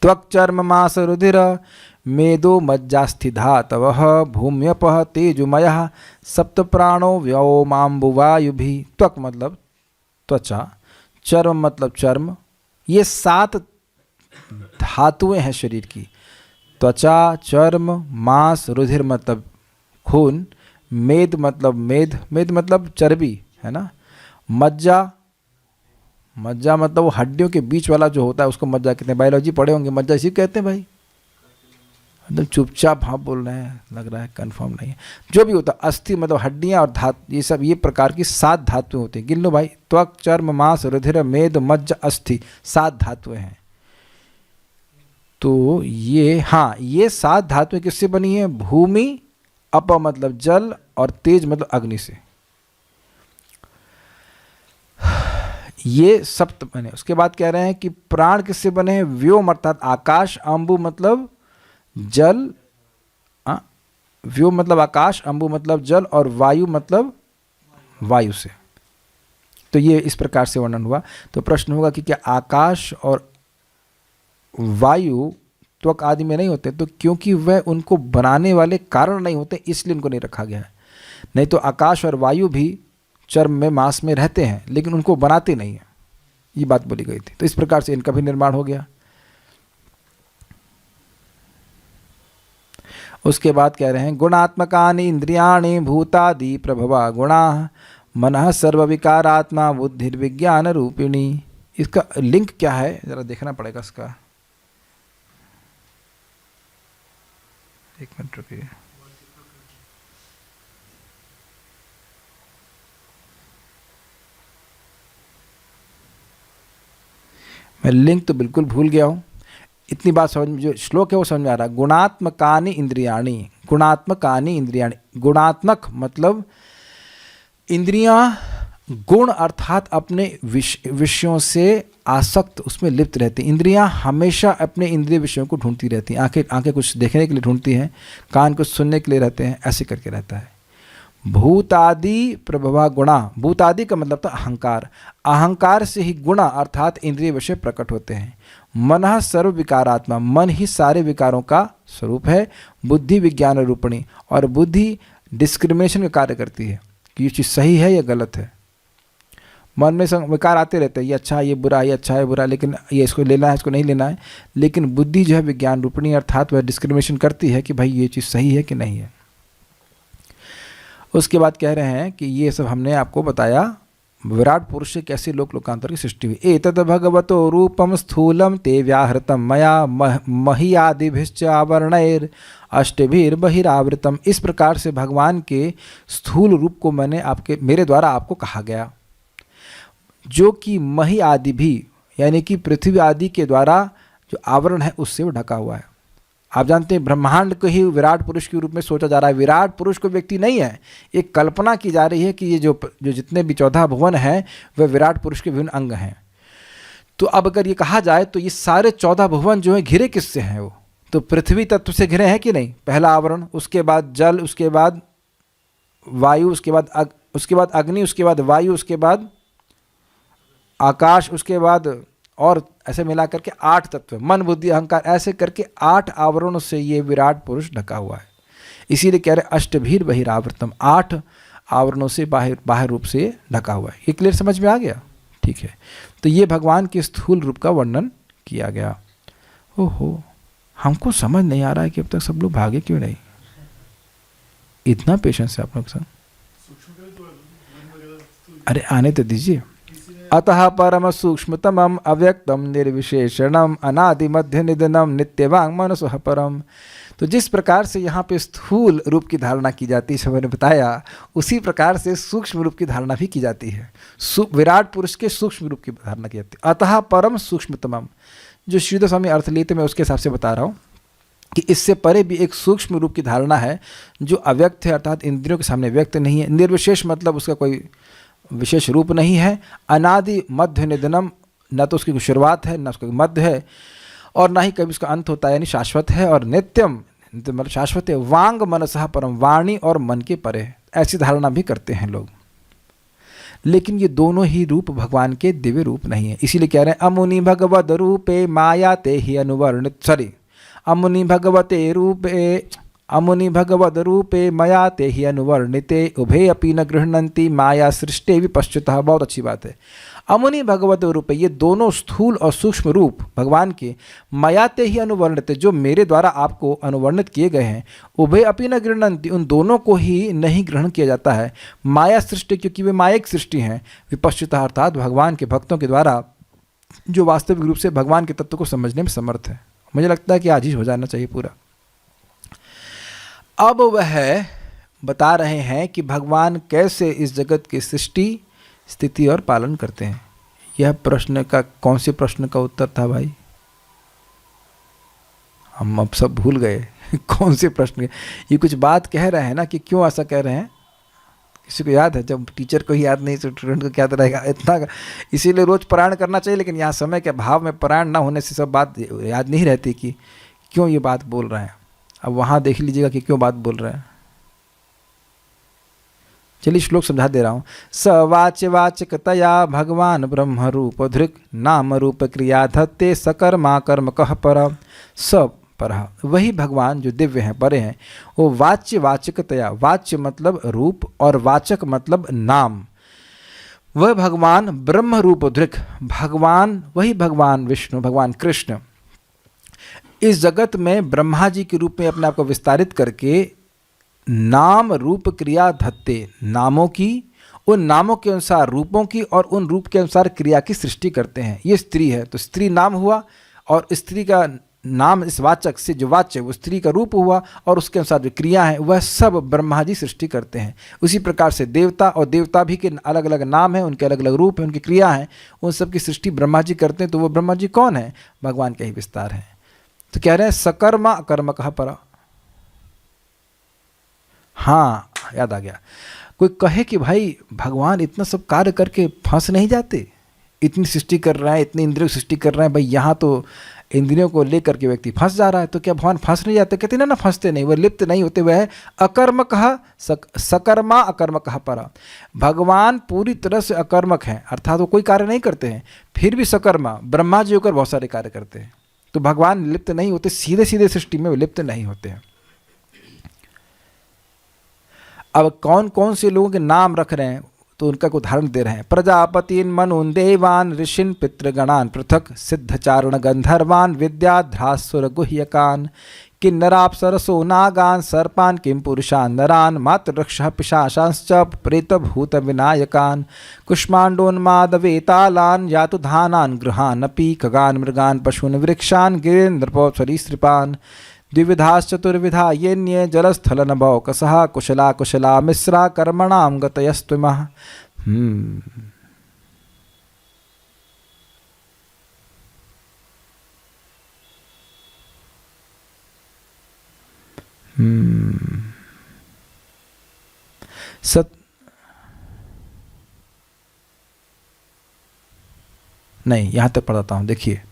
त्वक् चर्म मांस रुधिर मेदो मज्जास्थि धातवः भूम्यपः तेजुमयः सप्त प्राणो व्योमाम्बुवायुभि। त्वक मतलब त्वचा, चर्म मतलब चर्म, ये 7 धातुएं हैं शरीर की। त्वचा, चर्म, मांस, रुधिर मतलब खून, मेद मतलब मेद मतलब चर्बी है ना, मज्जा, मज्जा मतलब वो हड्डियों के बीच वाला जो होता है उसको मज्जा कहते हैं। बायोलॉजी पढ़े होंगे, मज्जा इसी कहते हैं भाई। एकदम चुपचाप हाँ बोल रहे हैं, लग रहा है कंफर्म नहीं है। जो भी होता, अस्थि मतलब हड्डियाँ और धातु, ये सब ये प्रकार की 7 धातुएं होती हैं। गिन लो भाई, त्वक, चर्म, मांस, रुधिर, मेद, मज्जा, अस्थि, 7 धातुएं हैं। तो ये, हाँ, ये 7 धातुएं किससे बनी है? भूमि, अप मतलब जल, और तेज मतलब अग्नि से। ये सप्त बने। उसके बाद कह रहे हैं कि प्राण किससे बने हैं? व्योम अर्थात आकाश, अम्बु मतलब जल, व्योम मतलब आकाश, अंबु मतलब जल, और वायु मतलब वायु से। तो ये इस प्रकार से वर्णन हुआ। तो प्रश्न होगा कि क्या आकाश और वायु त्वक आदि में नहीं होते? तो क्योंकि वह उनको बनाने वाले कारण नहीं होते, इसलिए उनको नहीं रखा गया है। नहीं तो आकाश और वायु भी चर्म में, मांस में रहते हैं, लेकिन उनको बनाते नहीं है, ये बात बोली गई थी। तो इस प्रकार से इनका भी निर्माण हो गया। उसके बाद कह रहे हैं गुणात्मकानि इंद्रियाणि भूतादि प्रभवा गुणा मनः सर्वविकारात्मा बुद्धिर्विज्ञान रूपिणी। इसका लिंक क्या है जरा देखना पड़ेगा इसका। एक मिनट रुकिए। मैं लिंक तो बिल्कुल भूल गया हूँ। इतनी बात समझ में, जो श्लोक है वो समझ में आ रहा है। गुणात्मकानि इंद्रियाणि, गुणात्मकानि इंद्रियाणि। गुणात्मक मतलब इंद्रियां गुण अर्थात अपने विषयों से आसक्त, उसमें लिप्त रहती। इंद्रियां हमेशा अपने इंद्रिय विषयों को ढूंढती रहती हैं। आंखें कुछ देखने के लिए ढूंढती हैं, कान कुछ सुनने के लिए रहते हैं, ऐसे करके रहता है। भूतादि प्रभवा गुणा, भूतादि का मतलब था अहंकार। अहंकार से ही गुणा अर्थात इंद्रिय विषय प्रकट होते हैं। मनः सर्व विकारात्मा, मन ही सारे विकारों का स्वरूप है। बुद्धि विज्ञान रूपिणी, और बुद्धि डिस्क्रिमिनेशन का कार्य करती है कि ये चीज़ सही है या गलत है। मन में विकार आते रहते हैं, ये अच्छा है, ये बुरा है, ये अच्छा है, बुरा, लेकिन ये इसको लेना है, इसको नहीं लेना है। लेकिन बुद्धि जो है विज्ञान रूपिणी, अर्थात वह डिस्क्रिमिनेशन करती है कि भाई ये चीज़ सही है कि नहीं है। उसके बाद कह रहे हैं कि ये सब हमने आपको बताया विराट पुरुष से कैसे लोक लोकांतर की सृष्टि हुई। एतद् भगवतो रूपम स्थूलम ते व्याहृतम मया महीयादिभिश्च आवरणैर अष्टभिर बहिरावृतम। इस प्रकार से भगवान के स्थूल रूप को मेरे द्वारा आपको कहा गया, जो कि मही आदि भी यानी कि पृथ्वी आदि के द्वारा जो आवरण है उससे वो ढका हुआ है। आप जानते हैं ब्रह्मांड को ही विराट पुरुष के रूप में सोचा जा रहा है। विराट पुरुष को व्यक्ति नहीं है, एक कल्पना की जा रही है कि ये जो जितने भी 14 भुवन हैं वह विराट पुरुष के विभिन्न अंग हैं। तो अब अगर ये कहा जाए तो ये सारे 14 भुवन जो हैं घिरे किससे हैं? वो तो पृथ्वी तत्व से घिरे हैं कि नहीं, पहला आवरण, उसके बाद जल, उसके बाद वायु, उसके बाद अग्नि, उसके बाद वायु, उसके बाद आकाश, उसके बाद और ऐसे मिला करके 8 तत्व, मन बुद्धि अहंकार, ऐसे करके 8 आवरणों से ये विराट पुरुष ढका हुआ है। इसीलिए कह रहे अष्टभीर बहिरावृतम, 8 आवरणों से बाह्य रूप से ढका हुआ है। ये क्लियर समझ में आ गया? ठीक है। तो ये भगवान के स्थूल रूप का वर्णन किया गया। ओहो, हमको समझ नहीं आ रहा है कि अब तक सब लोग भागे क्यों नहीं। इतना पेशेंस है आप लोग के साथ? अरे आने तो दीजिए। अतः परम सूक्ष्मतमम अव्यक्तम निर्विशेषणम अनादि मध्य निधनम नित्यवांग मनसः परम। तो जिस प्रकार से यहाँ पे स्थूल रूप की धारणा की जाती है, मैंने बताया, उसी प्रकार से सूक्ष्म रूप की धारणा भी की जाती है। विराट पुरुष के सूक्ष्म रूप की धारणा की जाती है। अतः परम सूक्ष्मतमम, जो श्रीधर स्वामी अर्थ लेते मैं उसके हिसाब से बता रहा हूँ कि इससे परे भी एक सूक्ष्म रूप की धारणा है जो अव्यक्त है, अर्थात इंद्रियों के सामने व्यक्त नहीं है। निर्विशेष मतलब उसका कोई विशेष रूप नहीं है। अनादि मध्य निधनम, न तो उसकी कोई शुरुआत है, न उसका मध्य है, और ना ही कभी उसका अंत होता है, यानी शाश्वत है। और नित्यम मतलब शाश्वत है। वांग मनसः परम, वाणी और मन के परे है, ऐसी धारणा भी करते हैं लोग। लेकिन ये दोनों ही रूप भगवान के दिव्य रूप नहीं है। इसीलिए कह रहे हैं अमुनि भगवद रूपे माया ते ही अनुवर्णित, सॉरी, अमुनि भगवते रूपे, अमुनि भगवद रूपे मया ते ही अनुवर्णिते उभे अपि न गृह्णन्ति माया सृष्टि विपश्चितः। बहुत अच्छी बात है। अमुनि भगवत रूपे, ये दोनों स्थूल और सूक्ष्म रूप भगवान के मया ते ही अनुवर्णित, जो मेरे द्वारा आपको अनुवर्णित किए गए हैं। उभे अपि न गृह्णन्ति, उन दोनों को ही नहीं ग्रहण किया जाता है। माया सृष्टि, क्योंकि वे मायिक सृष्टि हैं। विपश्चितः अर्थात भगवान के भक्तों के द्वारा जो वास्तविक रूप से भगवान के तत्व को समझने में समर्थ है। मुझे लगता है कि आज ही हो जाना चाहिए पूरा। अब वह बता रहे हैं कि भगवान कैसे इस जगत की सृष्टि, स्थिति और पालन करते हैं। यह प्रश्न का कौन से प्रश्न का उत्तर था भाई? हम अब सब भूल गए कौन से प्रश्न। ये कुछ बात कह रहे हैं ना कि क्यों ऐसा कह रहे हैं, किसी को याद है? जब टीचर को ही याद नहीं तो स्टूडेंट को क्या रहेगा इतना। इसीलिए रोज पारायण करना चाहिए, लेकिन यहाँ समय के अभाव में पारायण ना होने से सब बात याद नहीं रहती कि क्यों ये बात बोल रहे हैं। अब वहाँ देख लीजिएगा कि क्यों बात बोल रहे हैं। चलिए श्लोक समझा दे रहा हूँ। स वाच्यवाचकतया भगवान ब्रह्म रूप धृक् नाम रूप क्रिया धत्ते सकर्मा कर्म कह पर। स पर वही भगवान जो दिव्य हैं, परे हैं, वो वाच्यवाचकतया, वाच्य मतलब रूप और वाचक मतलब नाम, वह भगवान ब्रह्म रूप धृक्, भगवान वही भगवान विष्णु, भगवान कृष्ण इस जगत में ब्रह्मा जी के रूप में अपने आप को विस्तारित करके नाम रूप क्रिया धत्ते, नामों की, उन नामों के अनुसार रूपों की और उन रूप के अनुसार क्रिया की सृष्टि करते हैं। ये स्त्री है तो स्त्री नाम हुआ, और स्त्री का नाम इस वाचक से जो वाच्य वो स्त्री का रूप हुआ, और उसके अनुसार जो क्रिया है वह सब ब्रह्मा जी सृष्टि करते हैं। उसी प्रकार से देवता, और देवता भी के अलग अलग नाम हैं, उनके अलग अलग रूप हैं, उनकी क्रिया हैं, उन सब की सृष्टि ब्रह्मा जी करते हैं। तो वो ब्रह्मा जी कौन है? भगवान का ही विस्तार है। तो कह रहे हैं सकर्मा अकर्म कह पर। हाँ, याद आ गया। कोई कहे कि भाई भगवान इतना सब कार्य करके फंस नहीं जाते, इतनी सृष्टि कर रहे हैं, इतनी इंद्रियों की सृष्टि कर रहे हैं, भाई यहाँ तो इंद्रियों को लेकर के व्यक्ति फंस जा रहा है, तो क्या भगवान फंस नहीं जाते? कहते ना फंसते नहीं, वह लिप्त नहीं होते, वह है अकर्मक सकर्मा अकर्मक पर। भगवान पूरी तरह से अकर्मक हैं, अर्थात वो कोई कार्य नहीं करते हैं, फिर भी सकर्मा ब्रह्मा जी होकर बहुत सारे कार्य करते हैं। तो भगवान लिप्त नहीं होते, सीधे सीधे सृष्टि में लिप्त नहीं होते हैं। अब कौन कौन से लोगों के नाम रख रहे हैं तो उनका उदाहरण दे रहे हैं। प्रजापतिन मनुन देवान ऋषिन पितृगणान पृथक सिद्धचारण गंधर्वान विद्याध्रासुर गुह्यकान किन्नराप्सरसो नागान सर्पान किम पुरुषान नरान मातृक्षः पिशाचांश्च प्रेतभूत विनायकान कुष्मांडोन्मादवेतालान यातुधानान गृहानपि खगान मृगान पशून वृक्षान गिरेन्द्रपो सरीसृपान द्विविधाश्चतुर्विधा येन्ये जलस्थल नभौकसः कुशला कुशला मिश्रा कर्मणां गतयस्त्विमः। नहीं, यहां तक पढ़ाता हूं, देखिए।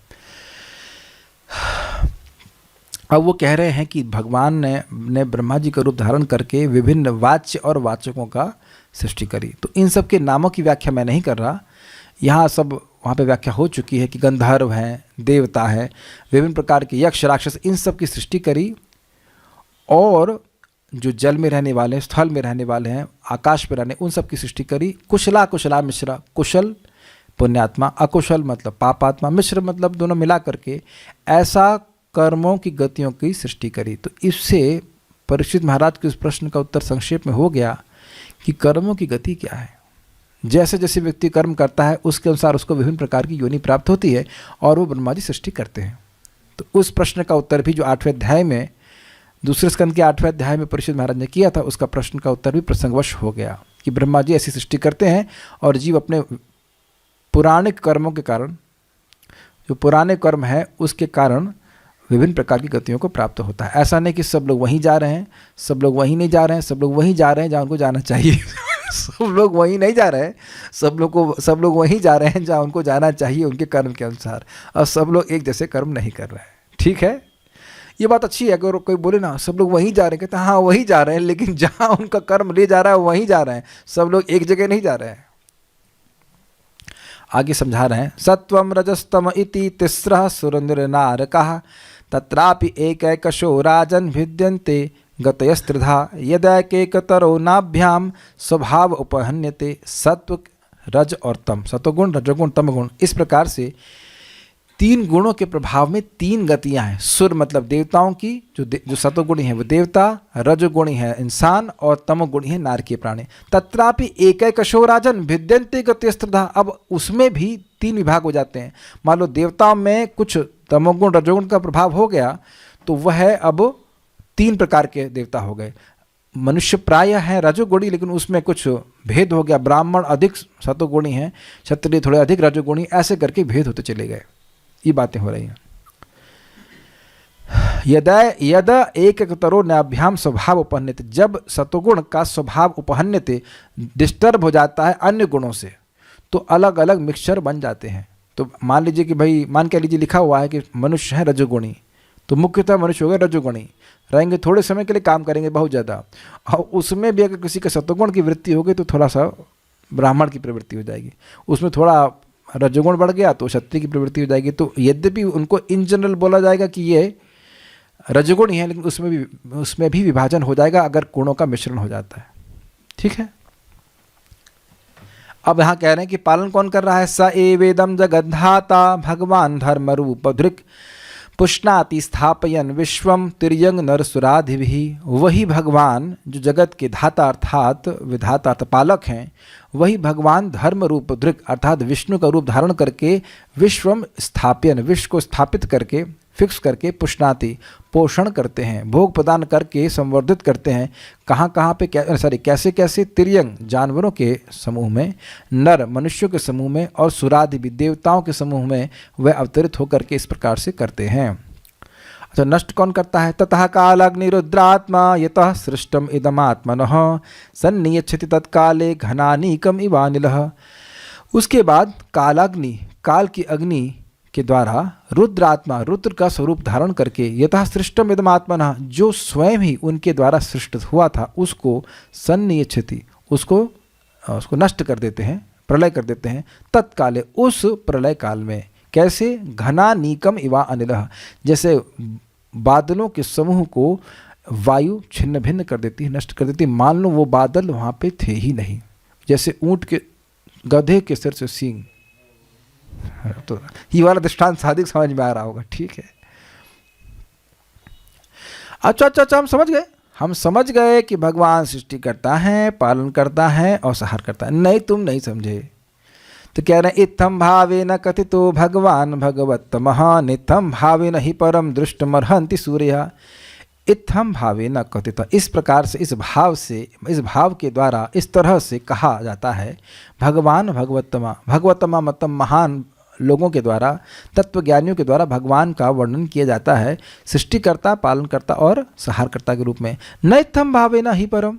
अब वो कह रहे हैं कि भगवान ने ब्रह्मा जी का रूप धारण करके विभिन्न वाच्य और वाचकों का सृष्टि करी। तो इन सब के नामों की व्याख्या मैं नहीं कर रहा, यहाँ सब वहाँ पे व्याख्या हो चुकी है कि गंधर्व हैं, देवता हैं, विभिन्न प्रकार के यक्ष राक्षस, इन सब की सृष्टि करी। और जो जल में रहने वाले हैं, स्थल में रहने वाले हैं, आकाश में रहने, उन सब की सृष्टि करी। कुशला कुशला मिश्रा, कुशल पुण्यात्मा, अकुशल मतलब पापात्मा, मिश्र मतलब दोनों मिला करके ऐसा कर्मों की गतियों की सृष्टि करी। तो इससे परीक्षित महाराज के उस प्रश्न का उत्तर संक्षेप में हो गया कि कर्मों की गति क्या है। जैसे जैसे व्यक्ति कर्म करता है उसके अनुसार उसको विभिन्न प्रकार की योनि प्राप्त होती है, और वो ब्रह्मा जी सृष्टि करते हैं। तो उस प्रश्न का उत्तर भी जो 8वें अध्याय में, दूसरे स्कंद के 8वें अध्याय में परीक्षित महाराज ने किया था, उसका प्रश्न का उत्तर भी प्रसंगवश हो गया कि ब्रह्मा जी ऐसी सृष्टि करते हैं, और जीव अपने पुराणिक कर्मों के कारण, जो पुराने कर्म है उसके कारण विभिन्न प्रकार की गतियों को प्राप्त होता है। ऐसा नहीं कि सब लोग वहीं जा रहे हैं, सब लोग वहीं नहीं जा रहे हैं, सब लोग वहीं जा रहे हैं जहाँ उनको जाना चाहिए सब लोग वहीं नहीं जा रहे हैं, सब लोग वहीं जा रहे हैं जहाँ उनको जाना चाहिए उनके कर्म के अनुसार, और सब लोग एक जैसे कर्म नहीं कर रहे हैं। ठीक है, ये बात अच्छी है। अगर कोई बोले ना सब लोग वहीं जा रहे हैं, कहते हैं हाँ वहीं जा रहे हैं, लेकिन जहाँ उनका कर्म ले जा रहा है वहीं जा रहे हैं, सब लोग एक जगह नहीं जा रहे हैं। आगे समझा रहे हैं, सत्वम रजस्तम इति तिस्रः सुरनृनारकाः तत्रापि एकैकशो राजन् भिद्यन्ते गतयस्त्रिधा यदैकेकतरो नाभ्याम स्वभाव उपहन्यते। सत्व, रज और तम, सत्वगुण, रजोगुण, तमगुण, इस प्रकार से 3 गुणों के प्रभाव में 3 गतियां हैं। सुर मतलब देवताओं की, जो सत्वगुणी है वो देवता, रजोगुणी है इंसान, और तमोगुणी है नारकीय प्राणी। तत्रापि एकैकशो राजन् भिद्यन्ते गतयस्त्रिधा। अब उसमें भी 3 विभाग हो जाते हैं। मान लो देवताओं में कुछ तमोगुण रजोगुण का प्रभाव हो गया, तो वह अब 3 प्रकार के देवता हो गए। मनुष्य प्रायः है रजोगुणी, लेकिन उसमें कुछ भेद हो गया, ब्राह्मण अधिक सत्वगुणी हैं, क्षत्रिय थोड़े अधिक रजोगुणी, ऐसे करके भेद होते चले गए। ये बातें हो रही हैं। यदा एकतरो नाभ्याम स्वभाव उपहन्यते, जब सत्वगुण का स्वभाव उपहन्यते डिस्टर्ब हो जाता है अन्य गुणों से, तो अलग अलग मिक्सचर बन जाते हैं। तो मान लीजिए कि भाई, मान के लीजिए लिखा हुआ है कि मनुष्य है रजोगुणी, तो मुख्यतः मनुष्य हो गए रजोगुणी, रहेंगे थोड़े समय के लिए, काम करेंगे बहुत ज़्यादा, और उसमें भी अगर किसी के सत्वगुण की वृत्ति हो गई तो थोड़ा सा ब्राह्मण की प्रवृत्ति हो जाएगी, उसमें थोड़ा रजोगुण बढ़ गया तो क्षत्रिय की प्रवृत्ति हो जाएगी। तो यद्यपि उनको इन जनरल बोला जाएगा कि ये रजोगुण ही है, लेकिन उसमें भी विभाजन हो जाएगा अगर गुणों का मिश्रण हो जाता है। ठीक है, अब यहाँ कह रहे हैं कि पालन कौन कर रहा है? स एवेदम जगद्धाता भगवान धर्म रूप धृक पुष्णाति स्थापयन विश्वम तिर्यंग नरसुराधिभिः। वही भगवान जो जगत के धाता अर्थात विधाता पालक हैं, वही भगवान धर्म रूप धृक अर्थात विष्णु का रूप धारण करके विश्वम स्थापयन विश्व को स्थापित करके फिक्स करके पुष्णाति पोषण करते हैं, भोग प्रदान करके संवर्धित करते हैं। कहाँ कहाँ पे कैसे कैसे? तिर्यंग जानवरों के समूह में, नर मनुष्यों के समूह में, और सुरादि देवताओं के समूह में वह अवतरित होकर के इस प्रकार से करते हैं। अच्छा, नष्ट कौन करता है? ततः कालाग्निरुद्रात्मा यतः सृष्टम इदमात्मनः सन्नियच्छति तत्काले घनानीकम इवानिलः। उसके बाद कालाग्नि, काल की अग्नि के द्वारा रुद्रात्मा, रुद्र का स्वरूप धारण करके यथा सृष्टम इदमात्मनः जो स्वयं ही उनके द्वारा सृष्ट हुआ था उसको सन्नियच्छति उसको नष्ट कर देते हैं, प्रलय कर देते हैं। तत्काले उस प्रलय काल में। कैसे? घना नीकम इवा अनिलः, जैसे बादलों के समूह को वायु छिन्न भिन्न कर देती है, नष्ट कर देती है। मान लो वो बादल वहाँ पे थे ही नहीं, जैसे ऊँट के गधे के सिर से सींग। तो ये वाला दृष्टांत सादिक समझ में आ रहा होगा। ठीक है, अच्छा, हम समझ गए कि भगवान सृष्टि करता है, पालन करता है और संहार करता है। नहीं, तुम नहीं समझे। तो कह रहे हैं इत्थम भावेन कथितो भगवान भगवत्तमः नित्थम भावेन हि परम दृष्टमर्हन्ति सूर्यः। इत्थम भावेन कथित, इस प्रकार से, इस भाव के द्वारा इस तरह से कहा जाता है भगवान भगवत्तमा मतलब महान लोगों के द्वारा, तत्वज्ञानियों के द्वारा भगवान का वर्णन किया जाता है सृष्टिकर्ता, पालनकर्ता और संहारकर्ता के रूप में। न इत्थम भावेन ही परम,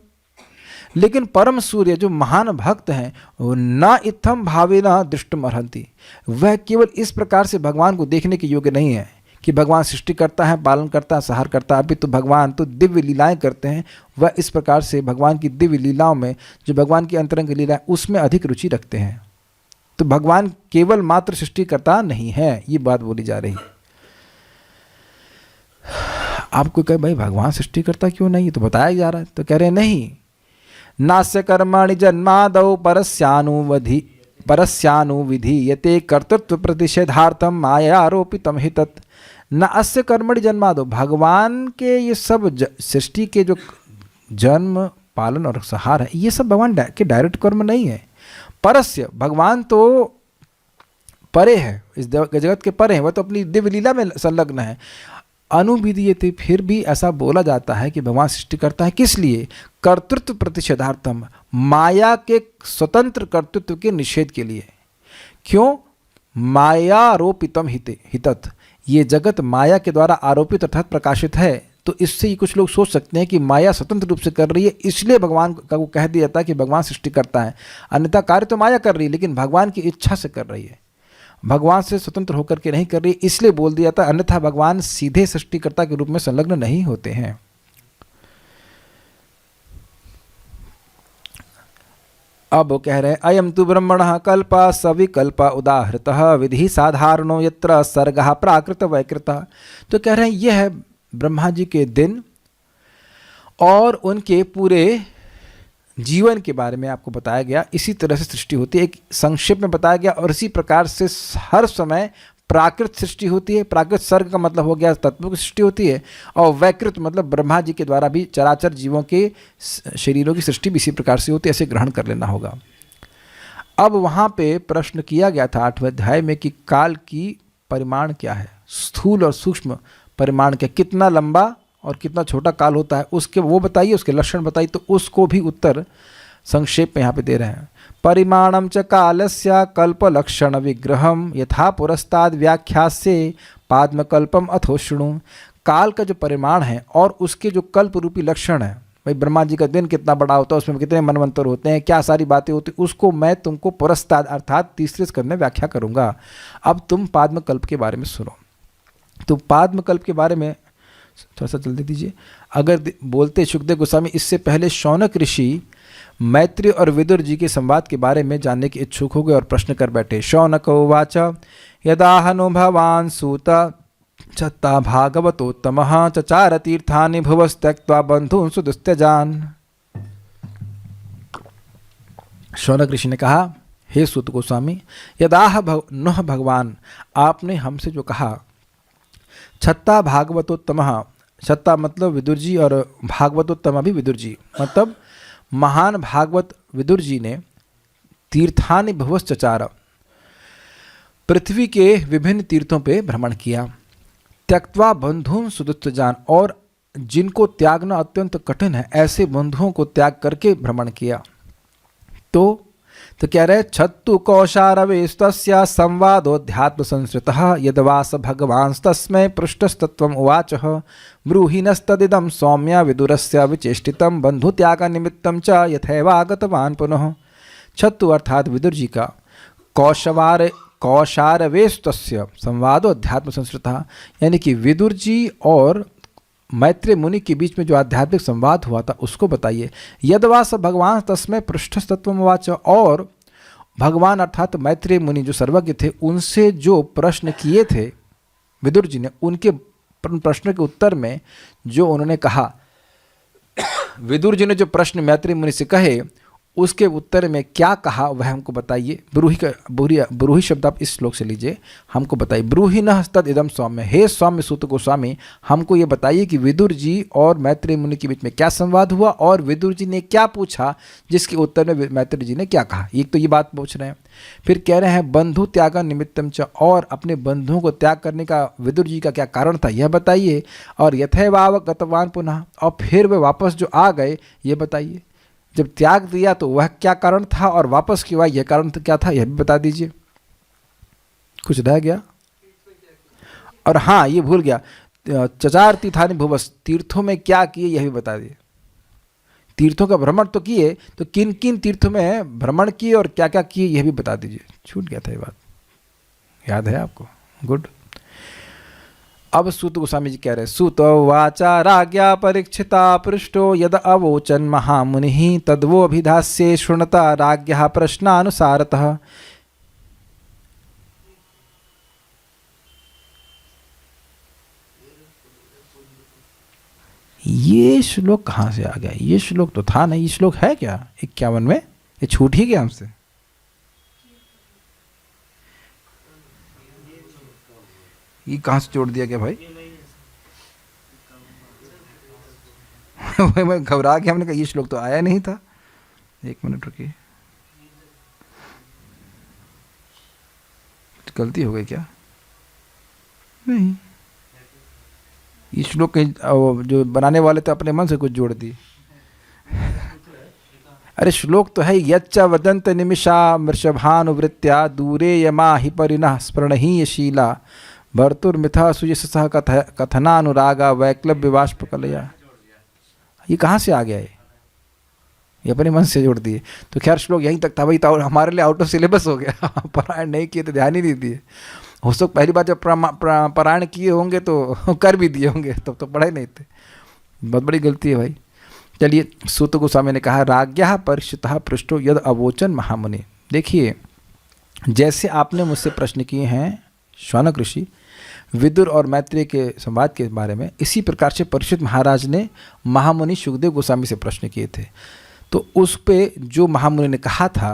लेकिन परम सूर्य जो महान भक्त हैं न इत्थम भावेन दृष्टमर्हन्ति, वह केवल इस प्रकार से भगवान को देखने के योग्य नहीं है कि भगवान सृष्टि करता है, पालन करता है, संहार करता है। अभी तो भगवान तो दिव्य लीलाएं करते हैं, वह इस प्रकार से भगवान की दिव्य लीलाओं में, जो भगवान की अंतरंग लीला है उसमें अधिक रुचि रखते हैं। तो भगवान केवल मात्र सृष्टिकर्ता नहीं है, ये बात बोली जा रही है। आपको कहे भाई भगवान सृष्टिकर्ता क्यों नहीं, तो बताया जा रहा है। तो कह रहे नहीं, नास्य कर्माणि जन्मादौ परस्यानुविधीयते कर्तृत्व प्रतिषेधार्थम माया आरोपितम हि तत् न अस्य कर्मणि जन्मादौ। भगवान के ये सब सृष्टि के जो जन्म, पालन और संहार है, ये सब भगवान के डायरेक्ट कर्म नहीं है। परस्य, भगवान तो परे है, इस जगत के परे है, वह तो अपनी दिव्य लीला में संलग्न है। अनुविधीयते, फिर भी ऐसा बोला जाता है कि भगवान सृष्टि करता है, किस लिए? कर्तृत्व प्रतिषेधार्थम, माया के स्वतंत्र कर्तृत्व के निषेध के लिए। क्यों? मायारोपितम हितत्, ये जगत माया के द्वारा आरोपित अर्थात प्रकाशित है। तो इससे कुछ लोग सोच सकते हैं कि माया स्वतंत्र रूप से कर रही है, इसलिए भगवान का को कह दिया जाता है कि भगवान सृष्टि करता है। अन्यथा कार्य तो माया कर रही है, लेकिन भगवान की इच्छा से कर रही है, भगवान से स्वतंत्र होकर के नहीं कर रही है, इसलिए बोल दिया था। अन्यथा भगवान सीधे सृष्टिकर्ता के रूप में संलग्न नहीं होते हैं। अब वो कह रहे हैं अयम तु ब्रह्मणः कल्पः सविकल्पः उदाहृतः विधि साधारणो यत्र सर्गः प्राकृत वैकृतः। तो कह रहे हैं यह है ब्रह्मा जी के दिन और उनके पूरे जीवन के बारे में आपको बताया गया। इसी तरह से सृष्टि होती है, एक संक्षेप में बताया गया। और इसी प्रकार से हर समय प्राकृत सृष्टि होती है। प्राकृत सर्ग का मतलब हो गया तत्वों की सृष्टि होती है, और वैकृत मतलब ब्रह्मा जी के द्वारा भी चराचर जीवों के शरीरों की सृष्टि भी इसी प्रकार से होती है। ऐसे ग्रहण कर लेना होगा। अब वहाँ पे प्रश्न किया गया था 8वें अध्याय में कि काल की परिमाण क्या है, स्थूल और सूक्ष्म परिमाण क्या, कितना लंबा और कितना छोटा काल होता है, उसके वो बताइए, उसके लक्षण बताइए। तो उसको भी उत्तर संक्षेप में यहाँ पे दे रहे हैं। परिमाणम च कालस्य कल्पलक्षण विग्रहम यथा पुरस्ताद व्याख्यास्ये पाद्मकल्पम अथो शृणु। काल का जो परिमाण है और उसके जो कल्प रूपी लक्षण है, भाई ब्रह्मा जी का दिन कितना बड़ा होता है, उसमें कितने मनवंतर होते हैं, क्या सारी बातें होती हैं, उसको मैं तुमको पुरस्ताद अर्थात तीसरे स्कंद में व्याख्या करूँगा। अब तुम पाद्मकल्प के बारे में सुनो। तो पाद्मकल्प के बारे में थोड़ा सा जल्दी दीजिए। अगर बोलते सुखदेव गोस्वामी, इससे पहले शौनक ऋषि मैत्री और विदुर जी के संवाद के बारे में जानने के इच्छुक हो गए और प्रश्न कर बैठे। शौनक उवाच यदा हनु भवान् सूत छत्ता भागवतोत्तमः चचार तीर्थानि भुवस्त्यक्त्वा बंधून् सुदुस्त्यजान्। शौनक ऋषि ने कहा, हे सूत गोस्वामी, यदाह नह भगवान, आपने हमसे जो कहा, छत्ता भागवतोत्तमः, छत्ता मतलब विदुर जी और भागवतोत्तम भी विदुर जी, मतलब महान भागवत विदुर जी ने तीर्थानि भुवश्चचार, पृथ्वी के विभिन्न तीर्थों पे भ्रमण किया। त्यक्त्वा बंधून् सुदुस्त्यजान्, और जिनको त्यागना अत्यंत कठिन है ऐसे बंधुओं को त्याग करके भ्रमण किया। तो कह रहे, छत्तु कौशारवेस्तस्य संवादोध्यात्म संस्कृतः यदवास भगवांस्तस्मै पृष्ठस्तत्वम् उवाचः ब्रूहिणस्तदिदं सौम्य विदुरस्य विचेष्टितं बंधुत्याग निमित्तं च यथैवागतवान् पुनः। छत्तु अर्थात विदुर जी का कौशारवेस्तस्य संवादोध्यात्म संस्कृतः, यानी कि विदुर जी और मैत्रेय मुनि के बीच में जो आध्यात्मिक संवाद हुआ था उसको बताइए। यदवास भगवान तस्मै पृष्ठस्तत्वम् उवाच, और भगवान अर्थात मैत्रेय मुनि जो सर्वज्ञ थे उनसे जो प्रश्न किए थे विदुर जी ने, उनके प्रश्न के उत्तर में जो उन्होंने कहा, विदुर जी ने जो प्रश्न मैत्रेय मुनि से कहे उसके उत्तर में क्या कहा वह हमको बताइए। ब्रूहि शब्द आप इस श्लोक से लीजिए, हमको बताइए। ब्रूहिणः तद इदम सौम्य, हे सौम्य सूत गोस्वामी, हमको ये बताइए कि विदुर जी और मैत्रेय मुनि के बीच में क्या संवाद हुआ और विदुर जी ने क्या पूछा जिसके उत्तर में मैत्रेय जी ने क्या कहा। एक तो ये बात पूछ रहे हैं। फिर कह रहे हैं बंधु त्याग निमित्तम च, और अपने बंधुओं को त्याग करने का विदुर जी का क्या कारण था यह बताइए। और यथैवाव गतवान पुनः, और फिर वे वापस जो आ गए ये बताइए। जब त्याग दिया तो वह क्या कारण था और वापस क्यों आया यह कारण तो क्या था यह भी बता दीजिए। कुछ रह गया? और हाँ, ये भूल गया, चचार तीर्थानि भुवस्, तीर्थों में क्या किए यह भी बता दिए। तीर्थों का भ्रमण तो किए, तो किन किन तीर्थों में भ्रमण किए और क्या क्या किए यह भी बता दीजिए। छूट गया था ये बात, याद है आपको? गुड। अब सूत गोस्वामी जी कह रहे हैं, सूत वाचा राज्ञा परीक्षिता पृष्ठो यद अवोचन महामुनि तद्वो अभिधास्ये शृणुता राज्ञा प्रश्नानुसारतः। ये श्लोक कहाँ से आ गया? ये श्लोक तो था नहीं, ये श्लोक है क्या 51 में? ये छूट ही गया हमसे। ये कहाँ से जोड़ दिया गया भाई? मैं घबरा गया, हमने कहा ये श्लोक तो आया नहीं था। एक मिनट रुकिए, गलती हो गई क्या? नहीं, ये श्लोक कहीं जो बनाने वाले थे अपने मन से कुछ जोड़ दी। अरे श्लोक तो है, यच्च वदंत निमिषा मृषभानुवृत्त्या दूरे यमा हि परिणः स्पृणहीयशीला भर्तुर्मिथा सुयशसः कथनानुरागा वैक्लव्य बाष्पकलया। ये कहाँ से आ गया है? ये अपने मन से जोड़ दिए। तो खैर श्लोक यहीं तक था भाई, तो हमारे लिए आउट ऑफ सिलेबस हो गया। पारायण नहीं किए तो ध्यान ही नहीं दिए। हो सकता पहली बार जब पारायण किए होंगे तो कर भी दिए होंगे, तब तो पढ़े नहीं थे। बहुत बड़ी गलती है भाई। चलिए, सूत गोस्वामी ने कहा राज्ञा परीक्षितः पृष्ठो यद अवोचन महामुनि। देखिए, जैसे आपने मुझसे प्रश्न किए हैं शौनक ऋषि विदुर और मैत्रेय के संवाद के बारे में, इसी प्रकार से परीक्षित महाराज ने महामुनि सुखदेव गोस्वामी से प्रश्न किए थे। तो उस पे जो महामुनि ने कहा था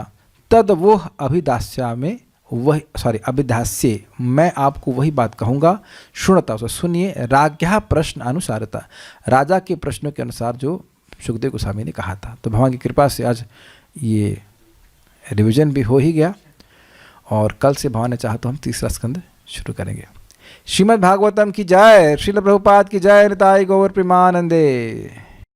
तद वो अभिदास्या में अभिधास्य, मैं आपको वही बात कहूँगा। शुणता, उसे सुनिए। राज्ञा प्रश्न अनुसारता, राजा के प्रश्नों के अनुसार जो सुखदेव गोस्वामी ने कहा था। तो भगवान की कृपा से आज ये रिवीजन भी हो ही गया और कल से भगवान ने चाहा तो हम तीसरा स्कंद शुरू करेंगे। श्रीमद् भागवतम की जय, श्रील प्रभुपाद की जय, निताई गौर प्रेमानंदे।